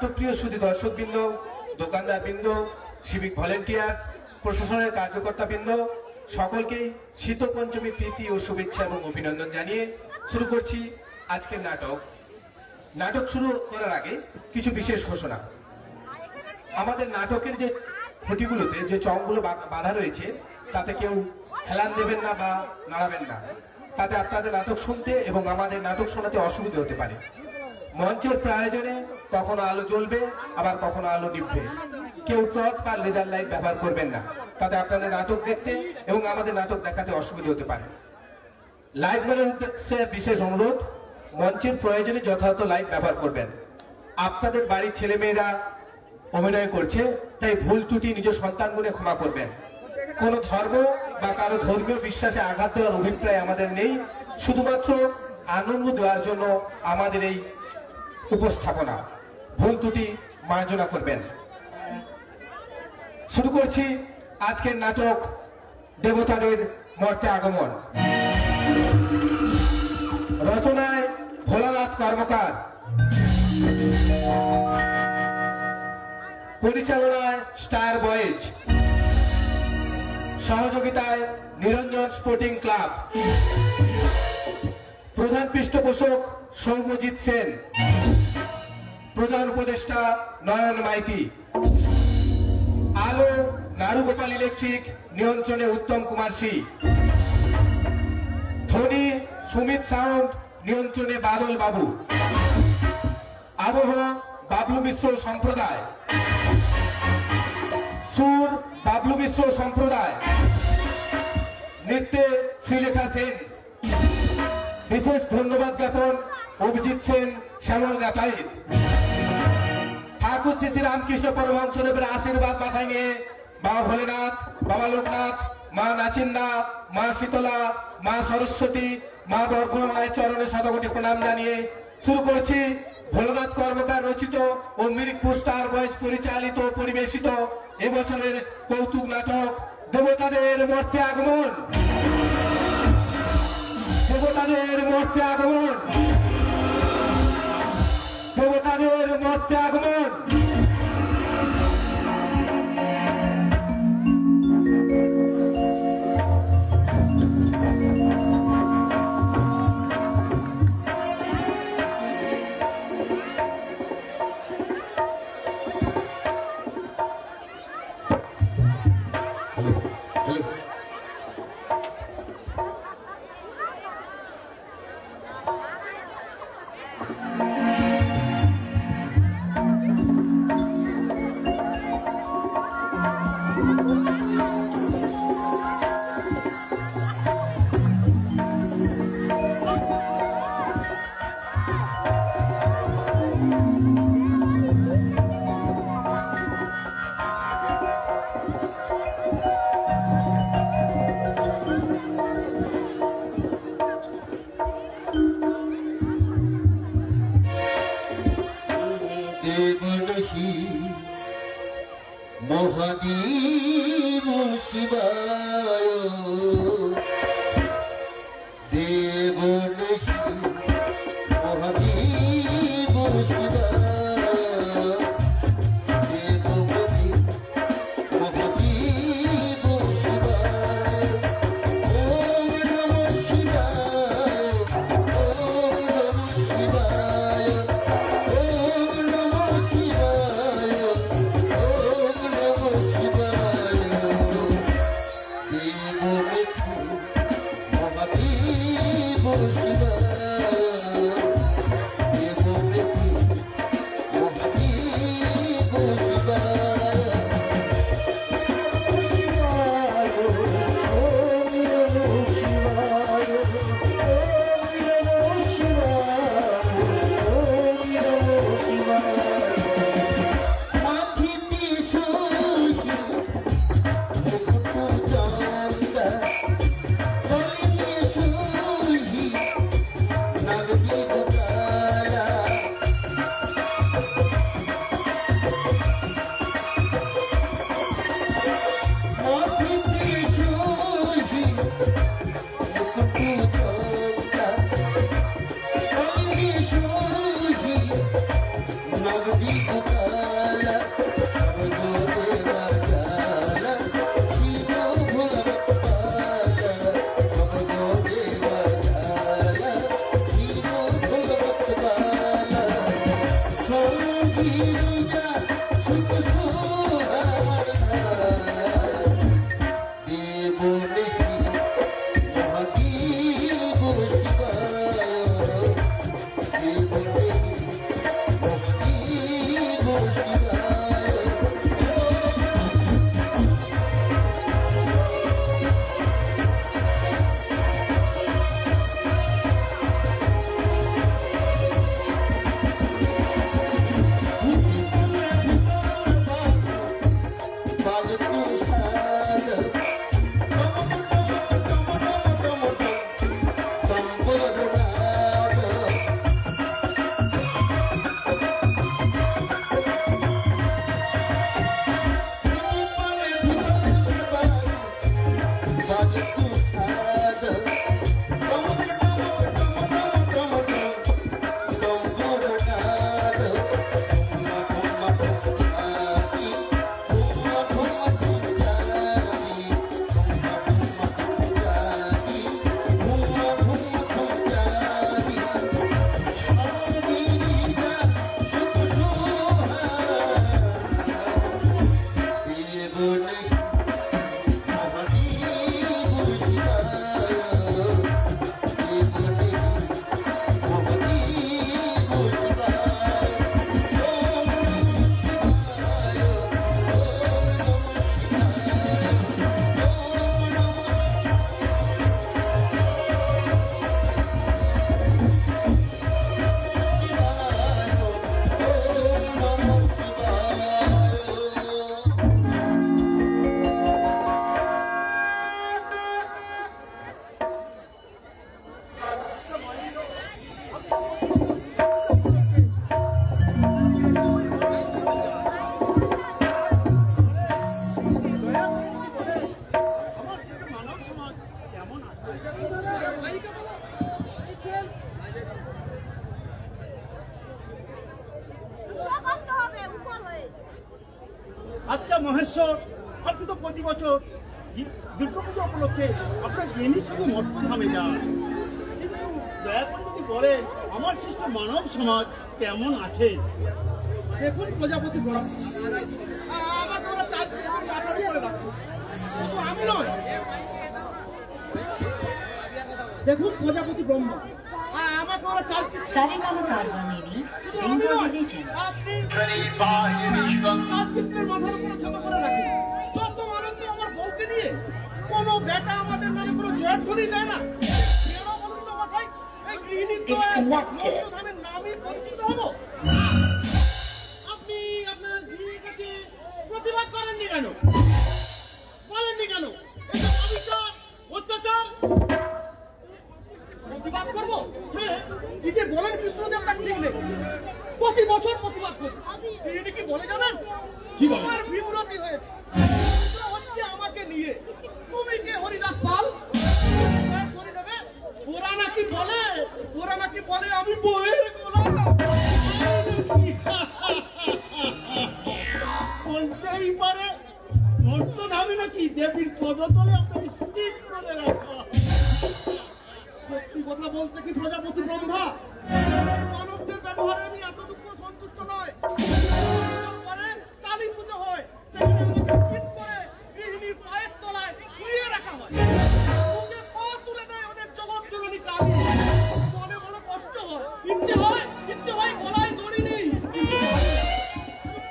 নাট্যপ্রিয় সুধী দর্শকবৃন্দ, দোকানদারবৃন্দ, civic volunteer, প্রশাসনের কার্যকর্তাবৃন্দ, সকলকেই শীত পঞ্চমী প্রীতি ও শুভেচ্ছা এবং অভিনন্দন জানিয়ে শুরু করছি আজকের নাটক। নাটক শুরু করার আগে কিছু বিশেষ ঘোষণা। আমাদের নাটকের যে খুঁটিগুলোতে যে চংগুলো বাঁধা রয়েছে তাতে কেউ হেলান দেবেন না বা নাড়াবেন না, তাতে আপনাদের নাটক শুনতে এবং আমাদের নাটক শোনাতে অসুবিধা হতে পারে। মঞ্চের প্রয়োজনে কখনো আলো জ্বলবে, আবার কখনো আলো নিভবে। কেউ টর্চ বা লেজার লাইট ব্যবহার করবেন না, তাতে আপনাদের নাটক দেখতে এবং আমাদের নাটক দেখাতে অসুবিধা হতে পারে। লাইট ম্যানের উদ্দেশ্যে বিশেষ অনুরোধ, মঞ্চের প্রয়োজনে যথাযথ লাইট ব্যবহার করবেন। আপনাদের বাড়ির ছেলেমেয়েরা অভিনয় করছে, তাই ভুল ত্রুটি নিজ সন্তানগুণে ক্ষমা করবেন। কোনো ধর্ম বা কারো ধর্মীয় বিশ্বাসে আঘাত দেওয়ার অভিপ্রায় আমাদের নেই, শুধুমাত্র আনন্দ দেওয়ার জন্য আমাদের এই উপস্থাপনা। ভুল ত্রুটি মার্জনা করবেন। শুরু করছি আজকের নাটক দেবতাদের মর্তে আগমন। রচনায় ভোলানাথ কর্মকার, পরিচালনায় স্টার বয়েজ, সহযোগিতায় নিরঞ্জন স্পোর্টিং ক্লাব, প্রধান পৃষ্ঠপোষক সৌম্যজিৎ সেন, প্রধান উপদেষ্টা নয়ন মাইতি, আলো নারুগোপাল ইলেকট্রিক নিয়ন্ত্রণে উত্তম কুমার সি, ধ্বনি সুমিত সাউন্ড নিয়ন্ত্রণে বাদল বাবু, আবহ বাবলু মিশ্র সম্প্রদায়, সুর বাবলু মিশ্র সম্প্রদায়, নৃত্যে শ্রীলেখা সেন। বিশেষ ধন্যবাদ জ্ঞাপন অভিজিৎ সেন, শ্যামল গাতাইত। ঠাকুর শ্রী শ্রী রামকৃষ্ণ পরমহংসদেবের আশীর্বাদ মাথায় নিয়ে মা ভোলেনাথ, বাবা লোকনাথ, মা নাচিন্দা, মা শীতলা, মা সরস্বতী, মা বর্গমা মায়ের চরণে শতকোটি প্রণাম জানিয়ে শুরু করছি ভোলেনাথ কর্মকার রচিত ও মিরিকপুর স্টার বয়েজ পরিচালিত পরিবেশিত এবছরের কৌতুক নাটক দেবতাদের মর্তে আগমন। দেবতাদের মর্তে আগমন, দেবতাদের মর্তে আগমন। মহাদেব শিবায় দেব নহি, মহাদেব শিবায় দেবপতি, মহাদেব শিবায়। ওম নমঃ শিবায়, ওম নমঃ শিবায়, ওম নমঃ শিবায়, ওম নমঃ শিবায়। দেবপতি আচ্ছা মহেশ্বর, আপনি তো প্রতি বছর দুর্গাপুজো উপলক্ষে আপনার গেনির সঙ্গে মর্তধামে যান, কিন্তু দয়া করে যদি বলেন আমার সৃষ্ট মানব সমাজ কেমন আছে? দেখুন প্রজাপতি ব্রহ্মা, আমার তোরা চাকরি করে রাখো, কিন্তু আমি নয়। দেখুন প্রজাপতি ব্রহ্মা, আমাকে ওরা চালছে সারেগামা কারবানেরই বেঙ্গলি চ্যানেল। চালচিত্রের মাথার উপরে জমা করে রাখে। যত আনন্দ আমার বউকে নিয়ে, কোনো বেটা আমাদের নামে কোনো জয়ধ্বনি দেয় না। কেন বলুন তো মশাই, এই গৃহিণীর তো মর্তধামের নামই পরিচিত হবো। আপনি আপনার গৃহিণীর কাছে প্রতিবাদ করেননি কেন? বলেননি কেন? এটা অবিচার, অত্যাচার। প্রতিবাদ করবো? হ্যাঁ, এই যে বলেন কৃষ্ণদেব তার ঠিক নেই। প্রতি বছর প্রতিবাদ করবো। তিনি কি বলে জানেন? কি বলে? আমার বিব্রতি হয়েছে। এটা হচ্ছে আমাকে নিয়ে। তুমি কে হরিদাস পাল? করে দেবে? ওরা নাকি বলে আমি বইয়ের গোলাম। বলতেই পারে মর্তধামে নাকি দেবীর পদতলে আপনাকে স্থির করে রাখা। সত্যি কথা বলতে কি প্রজাপতি ব্রহ্মা, মানবদের ব্যবহারে আমি এতটুকু সন্তুষ্ট নয়। কালী পুজো হয়, সেখানে আমাকে শীত করে গৃহিণীর পায়ের তলায় শুয়ে রাখা হয়। বুকে পা তুলে দেয় ওদের জগৎ জননী কালী। মনে মনে কষ্ট হয়, ইচ্ছে হয় গলায় দড়ি নেই।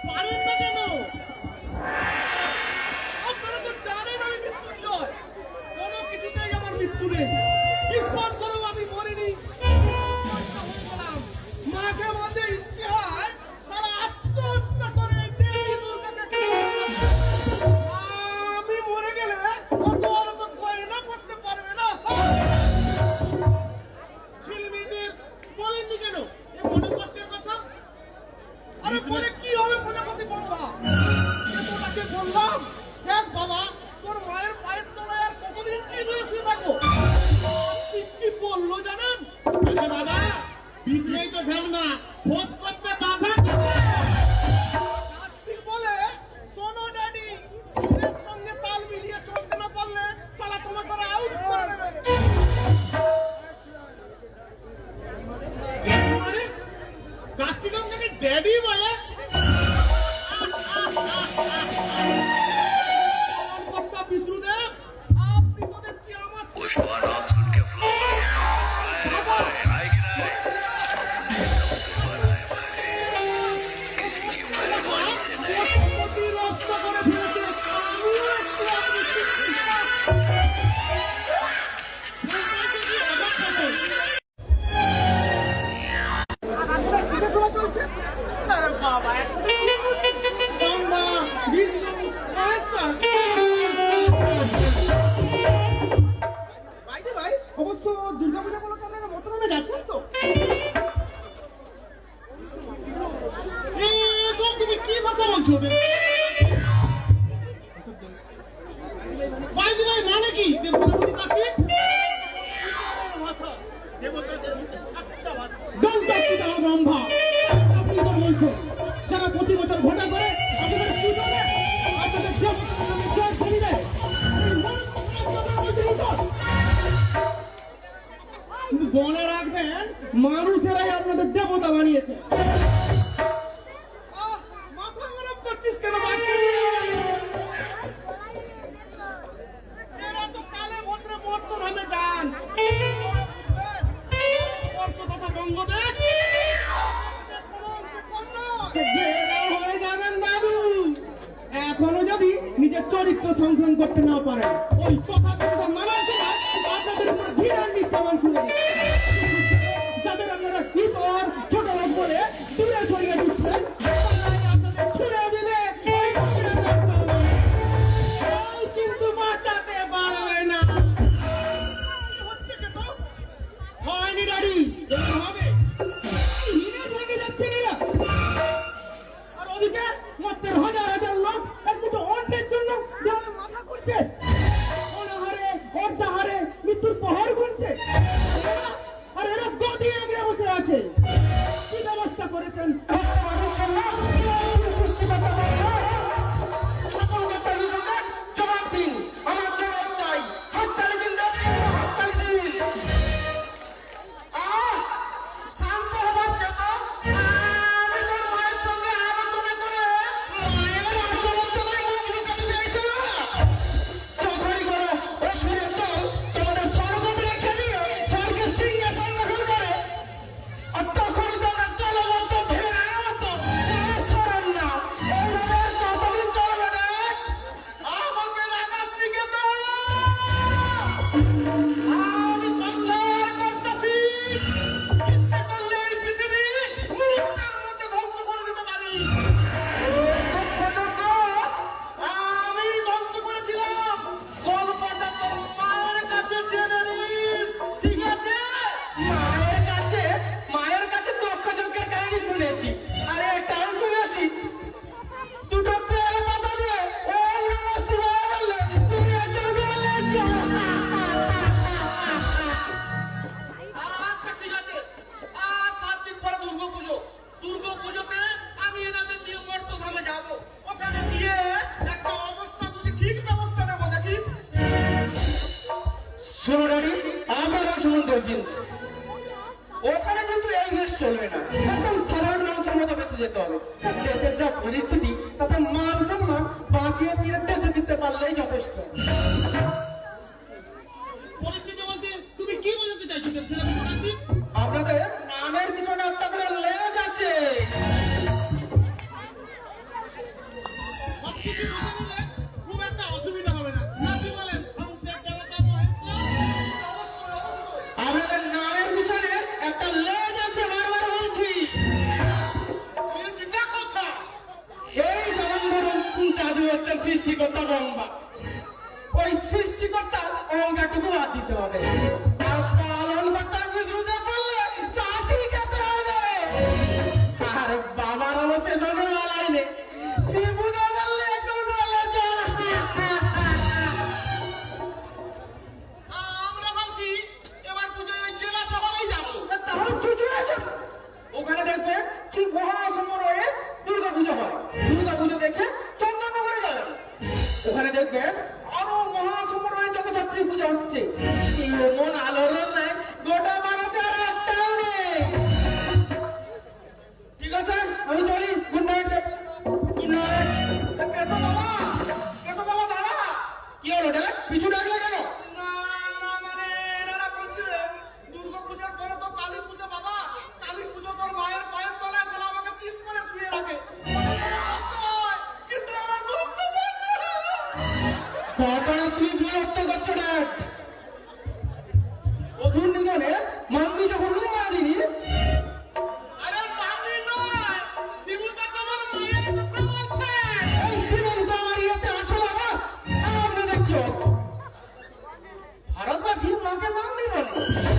পারেন না কেন? আপনারা তো জানেন আমি মৃত্যুঞ্জয়, কোনো কিছুতেই আমার মৃত্যু নেই। ঈশ্বর করেও আমি মরিনি, মাঝে মাঝে ইচ্ছে হয় তারা আত্মহত্যা করে দেবী দুর্গাকে। আমি মরে গেলে অত আর তো গয়না করতে পারবে না। ছেলেমেয়েদের বলেননি কেন এ মনে কষ্টের কথা? আরে বলে কি হবে প্রজাপতি ব্রহ্মা? তোকে বললাম, দেখ বাবা, তোর মায়ের পায়ের তলায় আর কতদিন চিনিয়ে শুয়ে থাকবো? কি বললো জানেন? বাবা বিজনেই তো ফেল না, খোঁজ করতে বাধা বলে, শোনো ড্যাডি, ওদের সঙ্গে তাল মিলিয়ে চলতে না পারলে সালা তোমাকে ওরা আউট করে দেবে। মানে কার্তিক আমাকে ড্যাডি বলে? বিষ্ণুদেব, আপনি তো দেখছি আমার पुष्पा नाम सुन के फ्लो आएगी ना किसी की मेहरबानी से नहीं। প্রতিরক্ত করে ফেলেছে। আমিও একটু আপনি ভাই অবশ্য দুর্গাপূজা উপলক্ষে আপনারা মর্তধামে যাচ্ছেন তো? তুমি কি কথা বলছো? ভাই মানে কি? দেবতাদের কার্তিক ব্রহ্মা, আপনি তো বলছো যারা প্রতি বছর ঘটা করে আপনাদের কি করে আপনাদের জয় ধরি দেয়। কিন্তু মনে রাখবেন মানুষেরাই আপনাদের দেবতা বানিয়েছে। মাথা গরম করছিস কেন? এরা তো কালে ভদ্রে মর্তধামে যান। বঙ্গদেশ হয়ে যাবেন দাদু। এখনো যদি নিজের চরিত্র সংশোধন করতে না পারেন, ওই কথা মানুষেরা আপনাদের উপর ঘৃণার নির্যাতন শুনে যাদের আপনারা শীতর ছোট লোক বলে দূরে সরিয়ে দিচ্ছেন, আপনাদের ছুড়ে দিলে কিন্তু বাঁচাতে পারবে না। হচ্ছে কে তো হয়নি ডাডি, হবে হিরে ভেঙে যাচ্ছে না। আর ওদিকে মাত্র হাজার হাজার লোক এক মুঠো অন্যের জন্য মাথা করছে। অনাহারে কিন্তু ওখানে কিন্তু এই দেশ চলবে না, একদম সাধারণ মানুষের মতো বেঁচে যেতে হবে। দেশের যা পরিস্থিতি তাতে মান সম্মান বাঁচিয়ে ফিরে দেশে ফিরতে পারলেই যথেষ্ট। পরিস্থিতি বলতে তুমি কি বোঝাতে চাইছো ছেলে রাখি? আপনাদের নামের পিছনে একটা করে লেজ আছে। সবকিছু বুঝে নিলে খুব একটা অসুবিধা হবে না। রাখি বলেন সংসার দেবতা মহেন্দ্র। আপনাদের নামের পিছনে একটা লেজ আছে, বারবার বলছি। বলছি না কথা। এই যেমন ধরুন দাদু হচ্ছেন সৃষ্টিকর্তা ব্রহ্মা, ওই সৃষ্টিকর্তা অহংকারটুকু বাদ দিতে হবে। আর পালনকর্তার বিষ্ণুতে বললে চাটি খেতে হবে। আর বাবার হলো সেজনের বেলায় নেই, শিবুদা বললে একটু বলে চল। আমরা ভাবছি এবার পুজোয় ওই জেলা সভায় যাবো। তাহলে চুচুড়ে যান। ওখানে দেখবে কি মহাসমারোহে দুর্গা পুজো হয়। দুর্গা পুজো দেখে চন্দননগরে যাবেন, ওখানে দেখবেন আরো মহাসমারোহে জগদ্ধাত্রী পুজো হচ্ছে। এমন আলোর নাই গোটা ভারতে আর একটাও নেই। ঠিক আছে, আমি চলি। Good night. Good night. এতো বাবা, এতো বাবা, দাদা কি হলো রে? পিছু ডাকলে কেন? না না মানে এনারা বলছিলেন দুর্গাপূজার পরে তো কালী পুজো বাবা, কালী পুজো তোর মায়ের পায়ের তলায় সালা আমাকে চিৎ করে শুয়ে রাখে। কষ্ট হয়, কিন্তু আমার মুখ তো বন্ধ। কখনো তুমি বিরক্ত করছো না। অসুর নিধনে মাম্মি যখন রুমা দিনি, আরে মামি নয়, শিবুদা তোমার মায়ের কথা বলছে। এই দিনের তোমার ইয়েতে আছো বাবা। আপনি দেখছো ভারতবাসী মাকে মাম্মি বলে,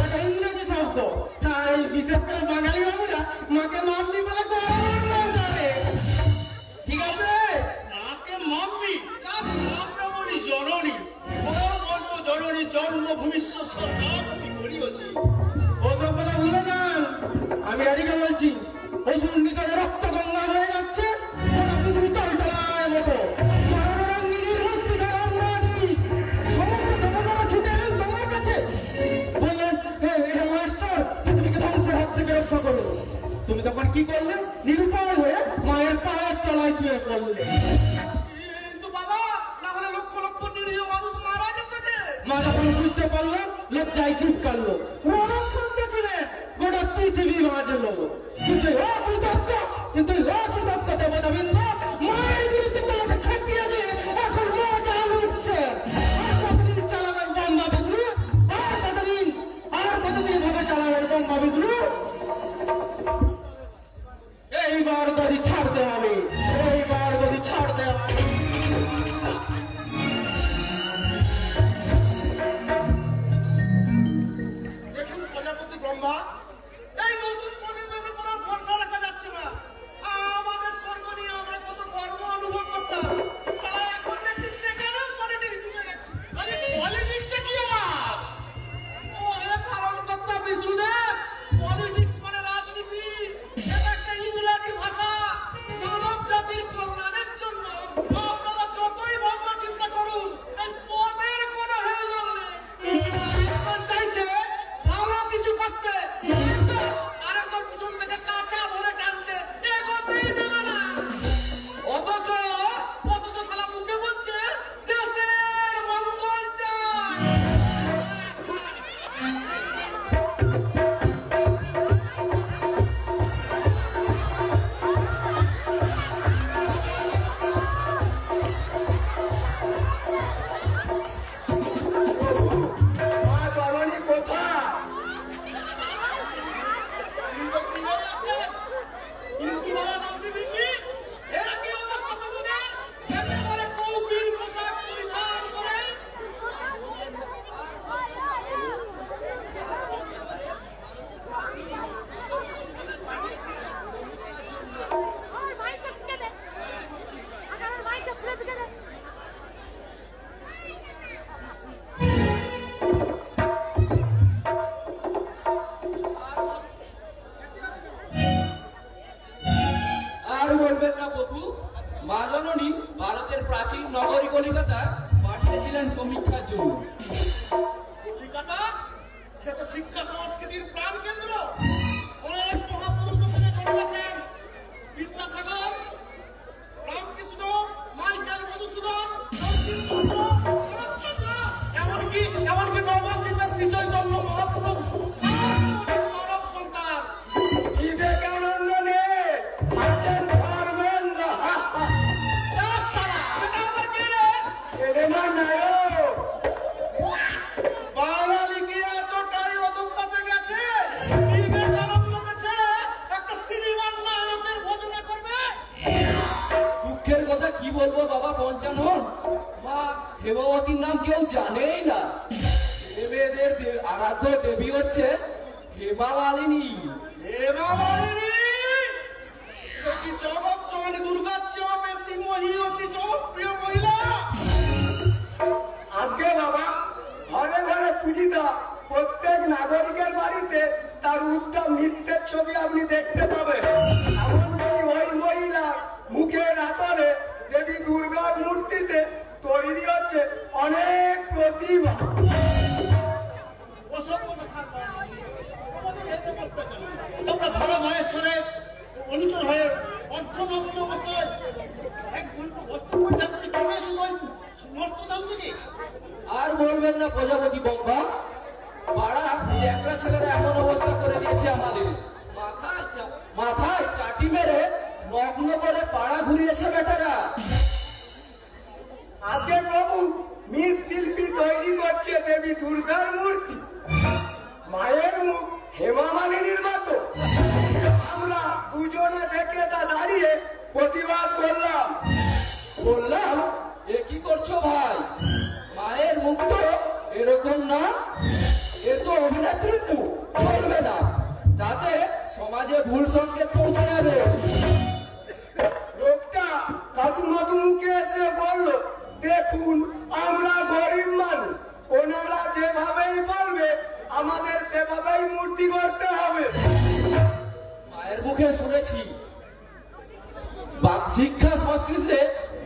এটা ইংরেজি শব্দ। তাই বিশেষ করে বাঙালি বাবুরা মাকে মাম্মি বলে গৌরব করে। ঠিক আছে? মাকে মাম্মি না সামনামণি জননী, ও বলবো জননী জন্মভূমিষ্য সর্বাপি করিয়েছে। ওসব কথা ভুলে যান। আমি আদিকে বলছি, অসুর নিধনে রক্ত গঙ্গা হয়ে যাচ্ছে, গোটা পৃথিবী টলটলায় মতো। মনোরঞ্জিনীর মূর্তি ধরে আমরা আদি সমস্ত দেবতারা ছুটে এলেন তোমার কাছে, বললেন হে মহেশ্বর, পৃথিবীকে ধ্বংসের হাত থেকে রক্ষা করো। তুমি তখন কি করলে? নিরুপায় হয়ে মায়ের পায়ের তলায় শুয়ে পড়লে। কিন্তু বাবা না হলে লক্ষ লক্ষ নিরীহ মানুষ মারা যেত যে। মা যখন বুঝতে পারলো, লজ্জায় চুপ করলো। রণাক্রান্ত ছিলেন, গোটা পৃথিবী বাঁচলো। কিন্তু অকৃতজ্ঞ, কিন্তু অকৃতজ্ঞ দেবতাবৃন্দ মায়ের বিরুদ্ধে তোমাকে ঠেকিয়ে দিয়ে এখন মা চালানো উঠছে। আর কতদিন চালাবেন বম্বা বিষ্ণু? আর কতদিন ভাবে চালাবেন বম্বা বিষ্ণু? এইবার যদি ছাড়তে হবে, এইবার যদি ছাড়তে হবে। দেখুন প্রজাপতি ব্রহ্মা, এই নতুন প্রজন্মের উপর আর ভরসা রাখা যাচ্ছে না। আমাদের স্বর্গ নিয়ে আমরা কত গর্ব অনুভব করতাম, সারা এখন দেখছি সেখানেও পলিটিক্স ঢুকে গেছে। আরে পলিটিক্সটা কি আমার? ও হে পালনকর্তা বিষ্ণুদেব, পলিটিক্স মানে রাজনীতি, এটা একটা ইংরেজি ভাষা। মানব জাতির কল্যাণের জন্য আপনারা যতই ভাবনা চিন্তা করুন, এই পদের কোনো হেলদোল নেই। এখন চাইছে ভালো কিছু করতে, আরেকবার পিছন থেকে কাঁচা ধরে টানছে, এগোতেই দেবে না। অথচ শালা মুখে বলছে দেশের মঙ্গল চাই। মা জননী কোথায়? কিন্তু বাবা নন্দী বিক্রি, একই অবস্থা তোমাদের, একেবারে কৌপিন পোশাক পরিধান করে। আমার মাইকটা ফিকে দে। আমার মাইকটা খুলে ফিকে দে। আর বলবেন না প্রভু, মা জননী ভারতের প্রাচীন নগরী কলিকাতা পাঠিয়েছিলেন সমীক্ষার জন্য। কলিকাতা সে তো শিক্ষা সংস্কৃতির প্রাণ কেন্দ্র। অনেক মহাপুরুষ ওখানে জন্মেছেন। বিদ্যাসাগর, রামকৃষ্ণ, মাইকেল মধুসূদন, বঙ্কিমচন্দ্র, শরৎচন্দ্র, এমনকি নবদ্বীপের শ্রীচৈতন্য মহাপ্রভু মানব সন্তান। বিবেকানন্দ নেই, আছেন ধর্মেন্দ্র। সেটা আবার কে রে? সিনেমার নায়ক। বাঙালি কি এতটাই অধঃপতনে গেছে? বিবেকানন্দকে ছেড়ে একটা সিনেমার নায়কের ঘটনা করবে? দুঃখের কথা কি বলবো বাবা পঞ্চানন, মা হেমাবতীর নাম কেউ জানেই না। ছেলে মেয়েদের আরাধ্য দেবী হচ্ছে হেমা মালিনী। হেমা মালিনী! সে কি জগৎ জননী দুর্গার চেয়েও বেশি মহীয়সী জনপ্রিয় মহিলা? আগে বাবা, ঘরে ঘরে পূজিতা প্রত্যেক নাগরিকের বাড়িতে তার উত্তম নৃত্যের ছবি আপনি দেখতে পাবেন। এমনকি ওই মহিলার মুখের আতরে দেবী দুর্গার মূর্তিতে তৈরি হচ্ছে অনেক প্রতিমা। ওসব কথা থাক না। আমাদের হেঁটে করতে গেলে তোমরা ভালো মায়ের সরে অনুচর হয়ে অর্থনগ্ন করতে এক ঘন্টা বস্তু পর্যাপ্ত চলে এসে নর্তদাম দিকে। আর বলবেন না প্রজাপতি বম্বা, পাড়া চ্যাংড়া ছেলেরা এমন অবস্থা করে দিয়েছে আমাদের। মাথায় চাটি মেরে নগ্ন করে পাড়া ঘুরিয়েছে বেটারা। আগে প্রভু মৃৎশিল্পী তৈরি করছে দেবী দুর্গার মূর্তি, মায়ের মুখ হেমা মালিনীর মতো। আমরা দুজনে দেখে তা দাঁড়িয়ে প্রতিবাদ করলাম। বললাম, এ কি করছো ভাই? মায়ের মুখ তো এরকম না, এ তো অভিনেত্রীর মুখ, চলবে না। তাতে সমাজে ভুল সংকেত পৌঁছে যাবে। লোকটা কাতু মাতু মুখে এসে বলল, দেখুন আমরা গরিব মানুষ, ওনারা যেভাবেই বলবে আমাদের সেভাবেই মূর্তি করতে হবে। মায়ের মুখে শুনেছি শিক্ষা সংস্কৃতিতে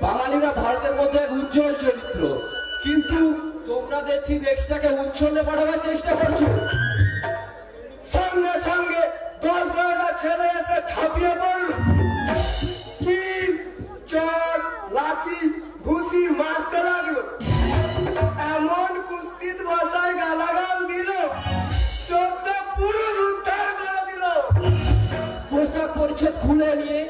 বাঙালিরা ভারতের মধ্যে এক উজ্জ্বল চরিত্র, কিন্তু তোমরা দেখছি দেশটাকে উচ্ছন্নে পাঠাবার চেষ্টা করছো। সঙ্গে সঙ্গে 10-12টা ছেলে এসে ছাপিয়ে পড়ল, কি চর লাঠি ঘুষি মারতে লাগলো। এমন কুৎসিত ভাষায় গালাগাল দিল, 14 পুরুষ উদ্ধার করে দিল। পোশাক পরিচ্ছদ খুলে নিয়ে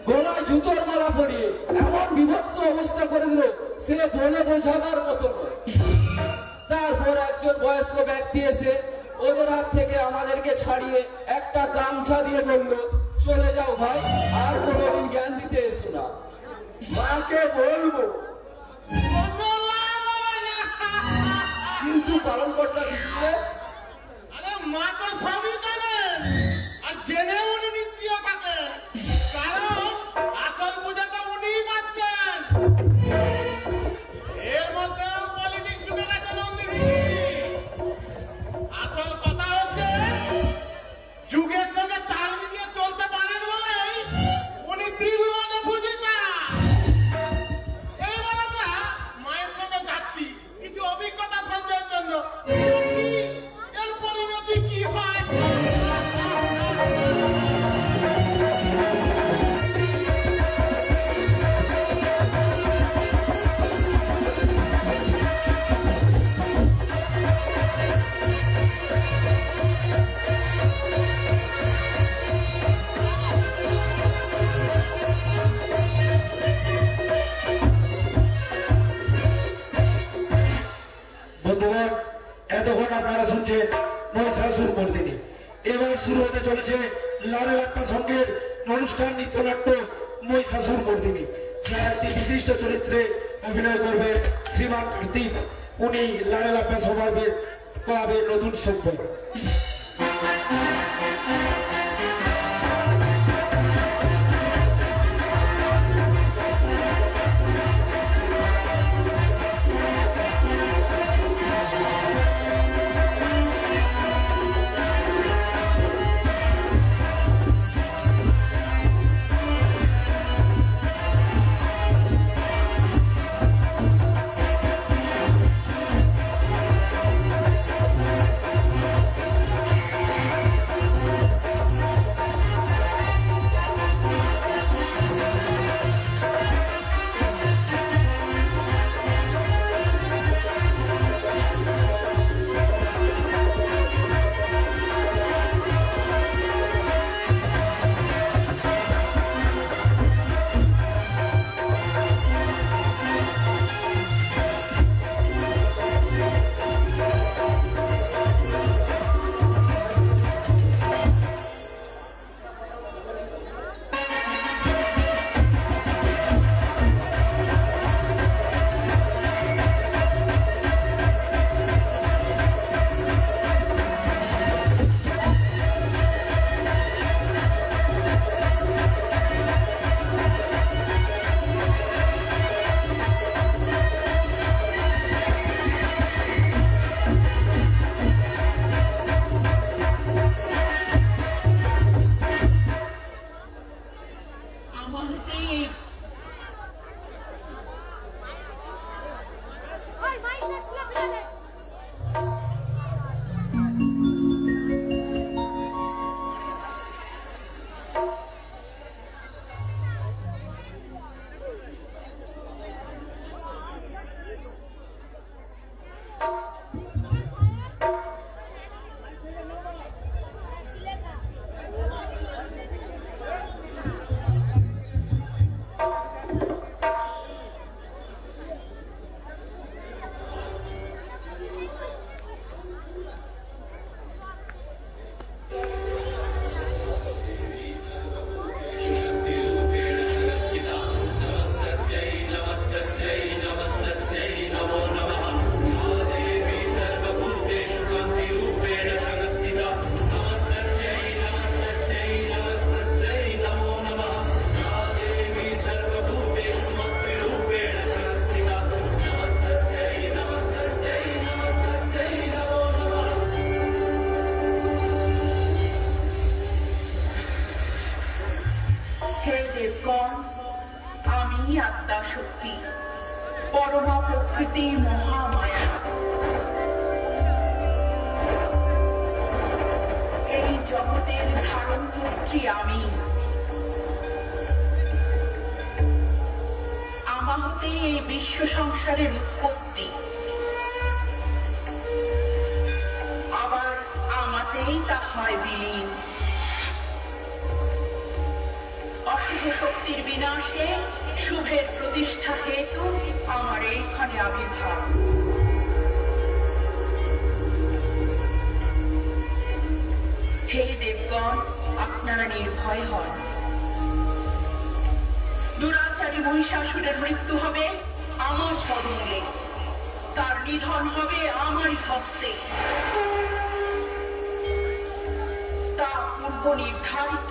গলায় জুতোর মালা পরিয়ে এমন বিভৎস অবস্থা করে দিল, সে বলে বোঝাবার মতো নয়। তারপর একজন বয়স্ক ব্যক্তি এসে ওদের হাত থেকে আমাদেরকে ছাড়িয়ে একটা গামছা দিয়ে বলল, চলে যাও ভাই, আর কোনোদিন জ্ঞান দিতে এসো না। মাকে বলবো, কিন্তু পালন কর্তা বিষয়ে আরে মা তো সবই জানেন, আর জেনে উনি নিষ্ক্রিয় থাকেন, কারণ আসল পূজাটা উনিই পাচ্ছেন। এর মধ্যে পলিটিক্স ঢুকে গেছে নন্দিনী। আসল কথা হচ্ছে যুগের সঙ্গে তাল মিলিয়ে চলতে পারেন বলেই উনি দিল মানে পূজিতা। এইবার আমরা মায়ের সঙ্গে যাচ্ছি কিছু অভিজ্ঞতা সঞ্চয়ের জন্য। দেখি এর পরিণতি কি হয়। বন্ধুগণ, এতক্ষণ আপনারা শুনছেন মহিষাসুর মর্দিনী। এবার শুরু হতে চলেছে লারে লাপ্পা সঙ্গের অনুষ্ঠান নৃত্যনাট্য মহিষাসুর মর্দিনী। যার একটি বিশিষ্ট চরিত্রে অভিনয় করবেন শ্রীমান কার্তিক। উনি লারে লাপ্পা স্বভাবের ক্লাবের নতুন সভ্য। শক্তি, পরমা প্রকৃতির মহামায়া। এই জগতের ধারণকর্ত্রী আমি। আমা হতেই এই বিশ্ব সংসারের উৎপত্তি, আবার আমাতেই তা হয় বিলীন। অশুভ শক্তির বিনাশে শুভের প্রতিষ্ঠা হেতু আমার এইখানে আবির্ভাব। হে দেবগণ, আপনারা নির্ভয় হন। দুরাচারী মহিষাসুরের মৃত্যু হবে আমার পদমূলে, তার নিধন হবে আমারই হস্তে। তা পূর্ব নির্ধারিত।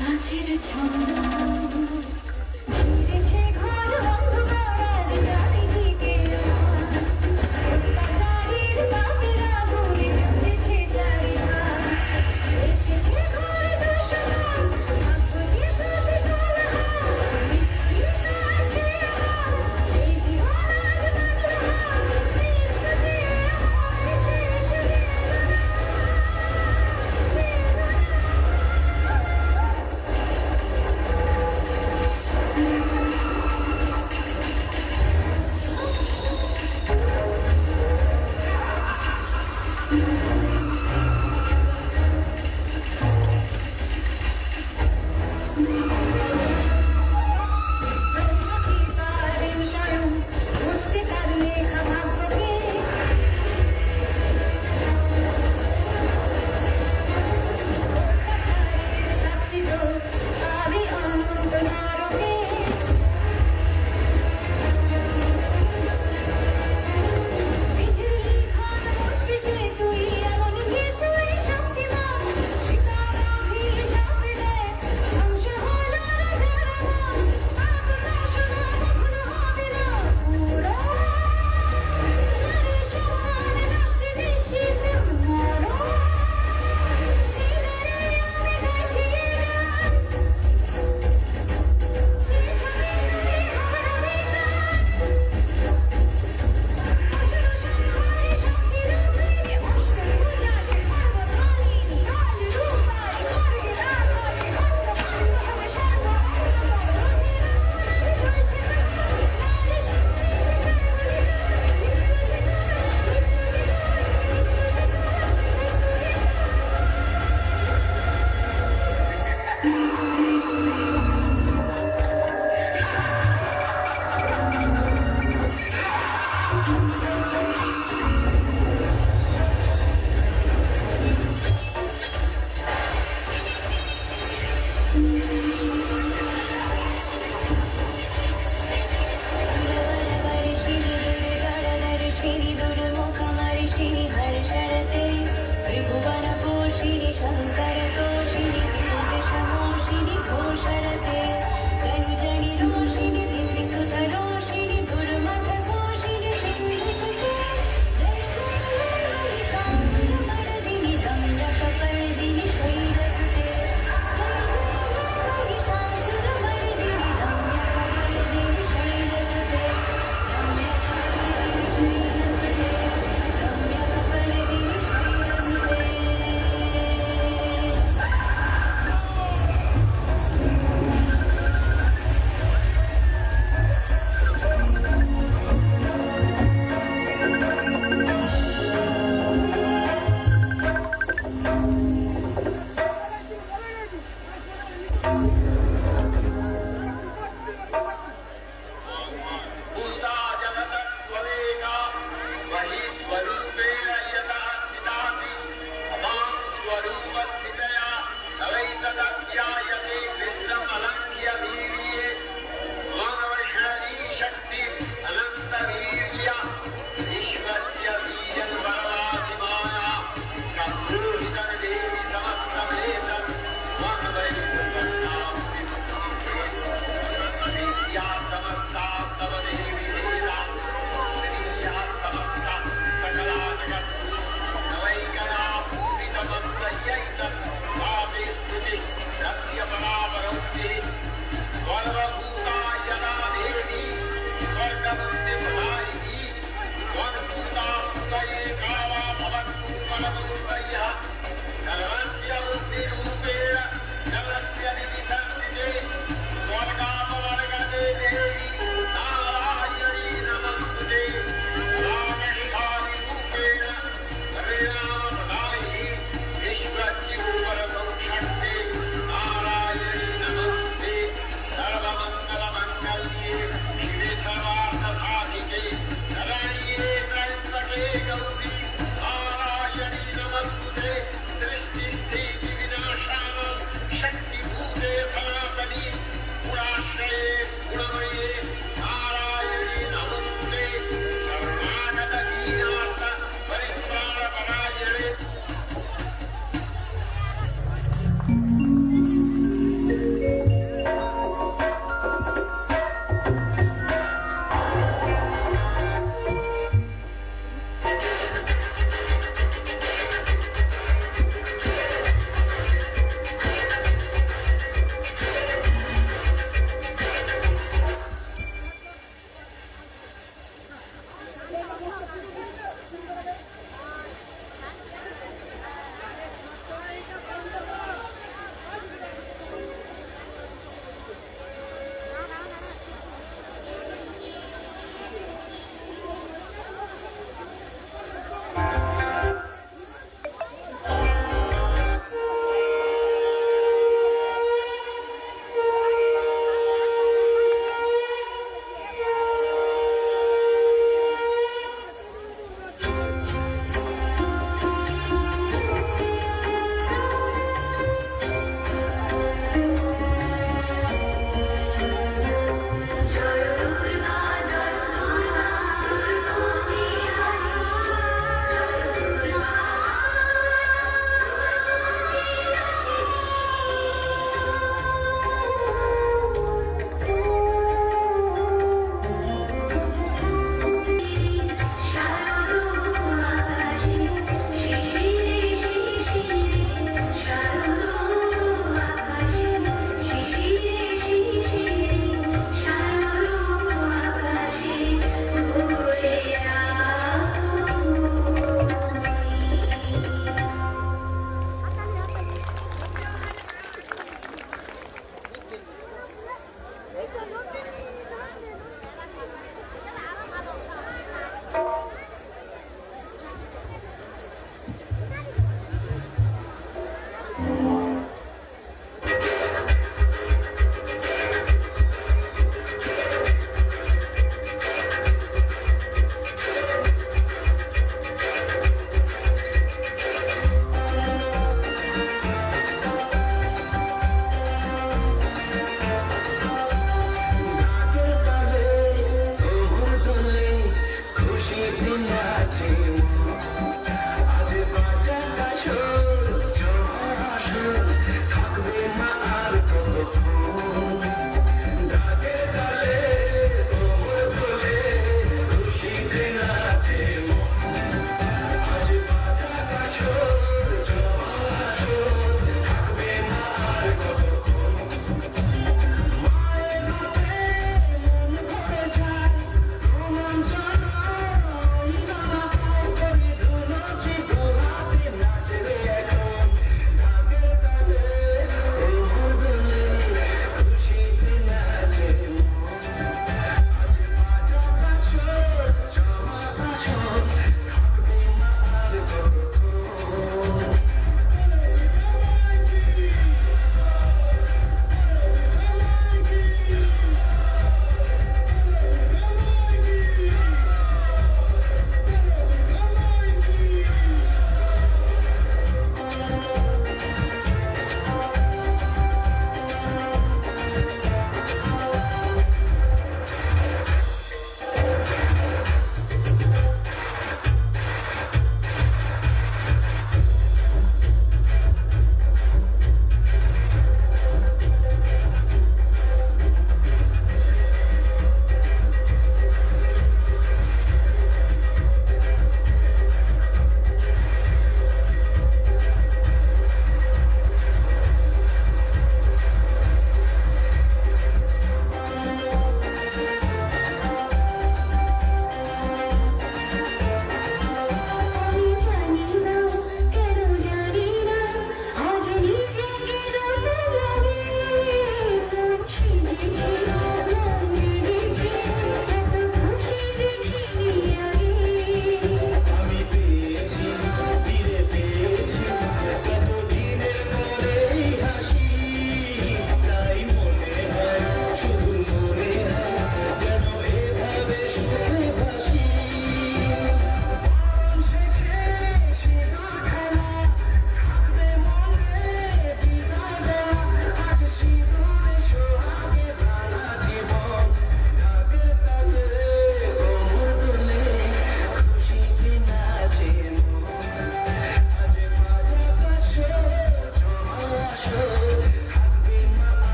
নাচের ছন্দ ফিরেছে ঘর অন্ধকার আজ চারিদিকে অত্যাচারীর পাপের আগুনে জ্বলেছে চারিধার এসেছে ঘর দূষণ ভাগ্যে সাথে কোলাহল মৃত্যু আছে এই জীবন আজ বাঁধা মৃত্যুতে আমার শেষ বেদনা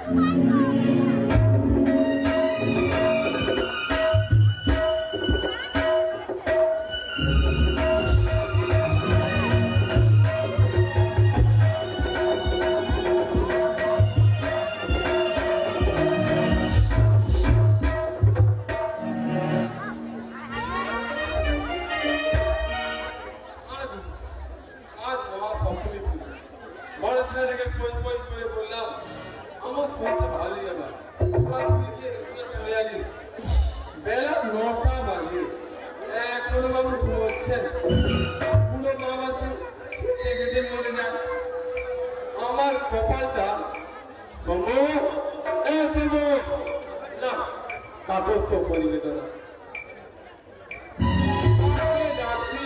আজ মহা সপ্তমী পুজো। বড় ছেলেটাকে কই কই করে বললাম আমার শরীরটা ভালো যাবে, তুই গিয়ে রেস্টুরেন্টে চলে যাচ্ছিস। বেলা 9টা বাজে, এখনো বাবু ঘুমোচ্ছেন। পুরো মা আছে কেটে মরে যান। আমার কপালটা সম্ভব না, কাপড় তো পরিবেদ না। যাচ্ছি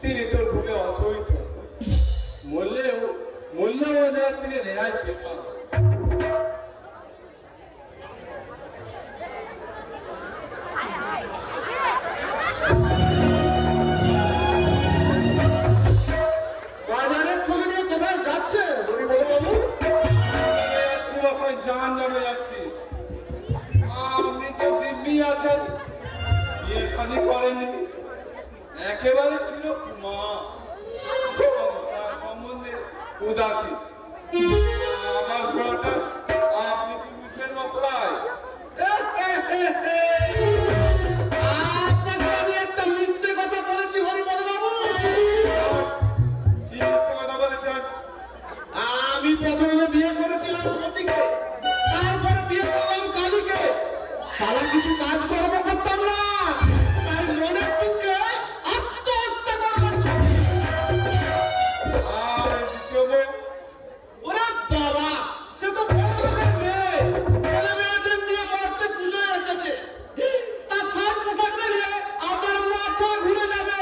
তিনি তো ঘুমে অচৈত, মরলেও ওদের থেকে রেহাই পেতাম। বাজারের ছবি নিয়ে কোথায় যাচ্ছে হরিবলবাবু? যাচ্ছি বাসায়, জাহান নামে যাচ্ছি। আপনি তো দিব্যি আছেন, বিয়ে শাদী করেননি, একেবারে ছিল মা সম্বন্ধে উদাসী। আমার ঘোড়াটা আপনি কি বুঝবেন মশাই? আপনাকে আমি একটা মিথ্যে কথা বলেছি হরিবলবাবু। কি মিথ্যে কথা বলেছেন? আমি প্রথমে বিয়ে করেছিলাম সতীকে, তারপরে বিয়ে করলাম কালীকে। সারা কিছু কাজ কর্ম করতাম না, তাই মনের দুঃখে আত্মহত্যা করলাম। আর দ্বিতীয় বউ? ওরে বাবা, সে তো বড় লোকের মেয়ে, ছেলে মেয়েদের নিয়ে মরতে পুজোয় এসেছে। তার সাজ পোশাক দেখলে আমার মাথা ঘুরে যাবে।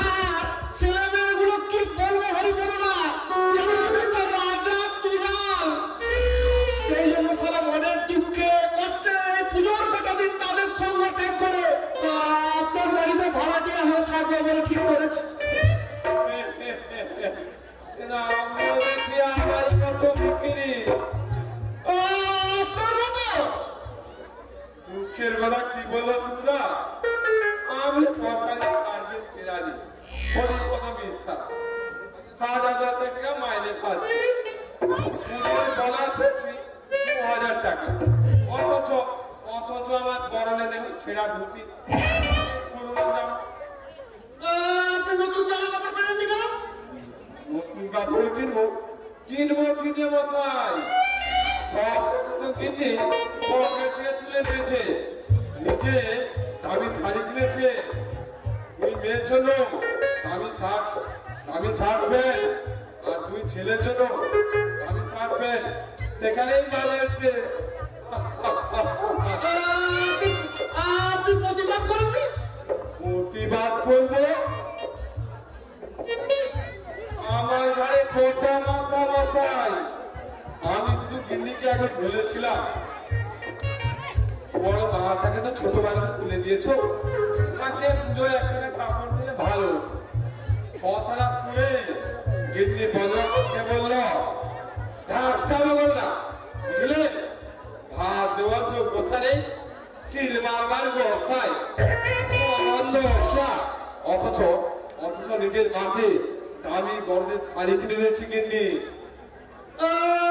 আর ছেলে মেয়েগুলো কি বলবো হরিবল না, যেন আমি একটা রাজা তুলাল। সেই জন্য সারা মনের দুঃখে কষ্টে এই পুজোর কটা দিন তাদের সঙ্গ ত্যাগ করে আপনার বাড়িতে ভাড়াটিয়া হয়ে থাকবে বলে ঠিক করেছি। আমার কত বিক্রি, আপনার মতো দুঃখের কথা কি বলবো তোমরা? আমি সরকারি কাজে ফেরারি, পরিষদ বিশ্বাস, 5,000 টাকা মাইনে পাচ্ছি, বলা পেয়েছি 2,000 টাকা। অথচ আমার পরনে দেখুন ছেঁড়া ধুতি, পুরনো জামা। আপনি নতুন জামা কাপড় পেলেননি কেন? নতুন কাপড় কিনবো কিনে মশাই, সব তো কিনে পকেট থেকে তুলে নিয়েছে। নিচে দামি শাড়ি কিনেছে, দুই মেয়ের জন্য দামি শার্ট প্যান্ট, আর দুই ছেলের জন্য দামি শার্ট প্যান্ট। সেখানেই মাল এসছে। আপনি প্রতিবাদ করেননি? প্রতিবাদ করবো? আমার ঘরে খোটা মাথা মশাই। আমি শুধু গিন্নিকে একবার বলেছিলাম, বড় বাবাটাকে তো ছোটবেলায় তুলে দিয়েছো, তাকে পুজোয় একটা কাপড় দিলে ভালো। কথাটা শুনে গিন্নি বলল ঢাসটানো বললা, বুঝলে ভাত দেওয়ার যোগ্যতা নেই, কিল মারবার বসায় আনন্দ অথচ নিজের মাঠে দামি গরমের শাড়ি কিনে দিয়েছি গিন্নি।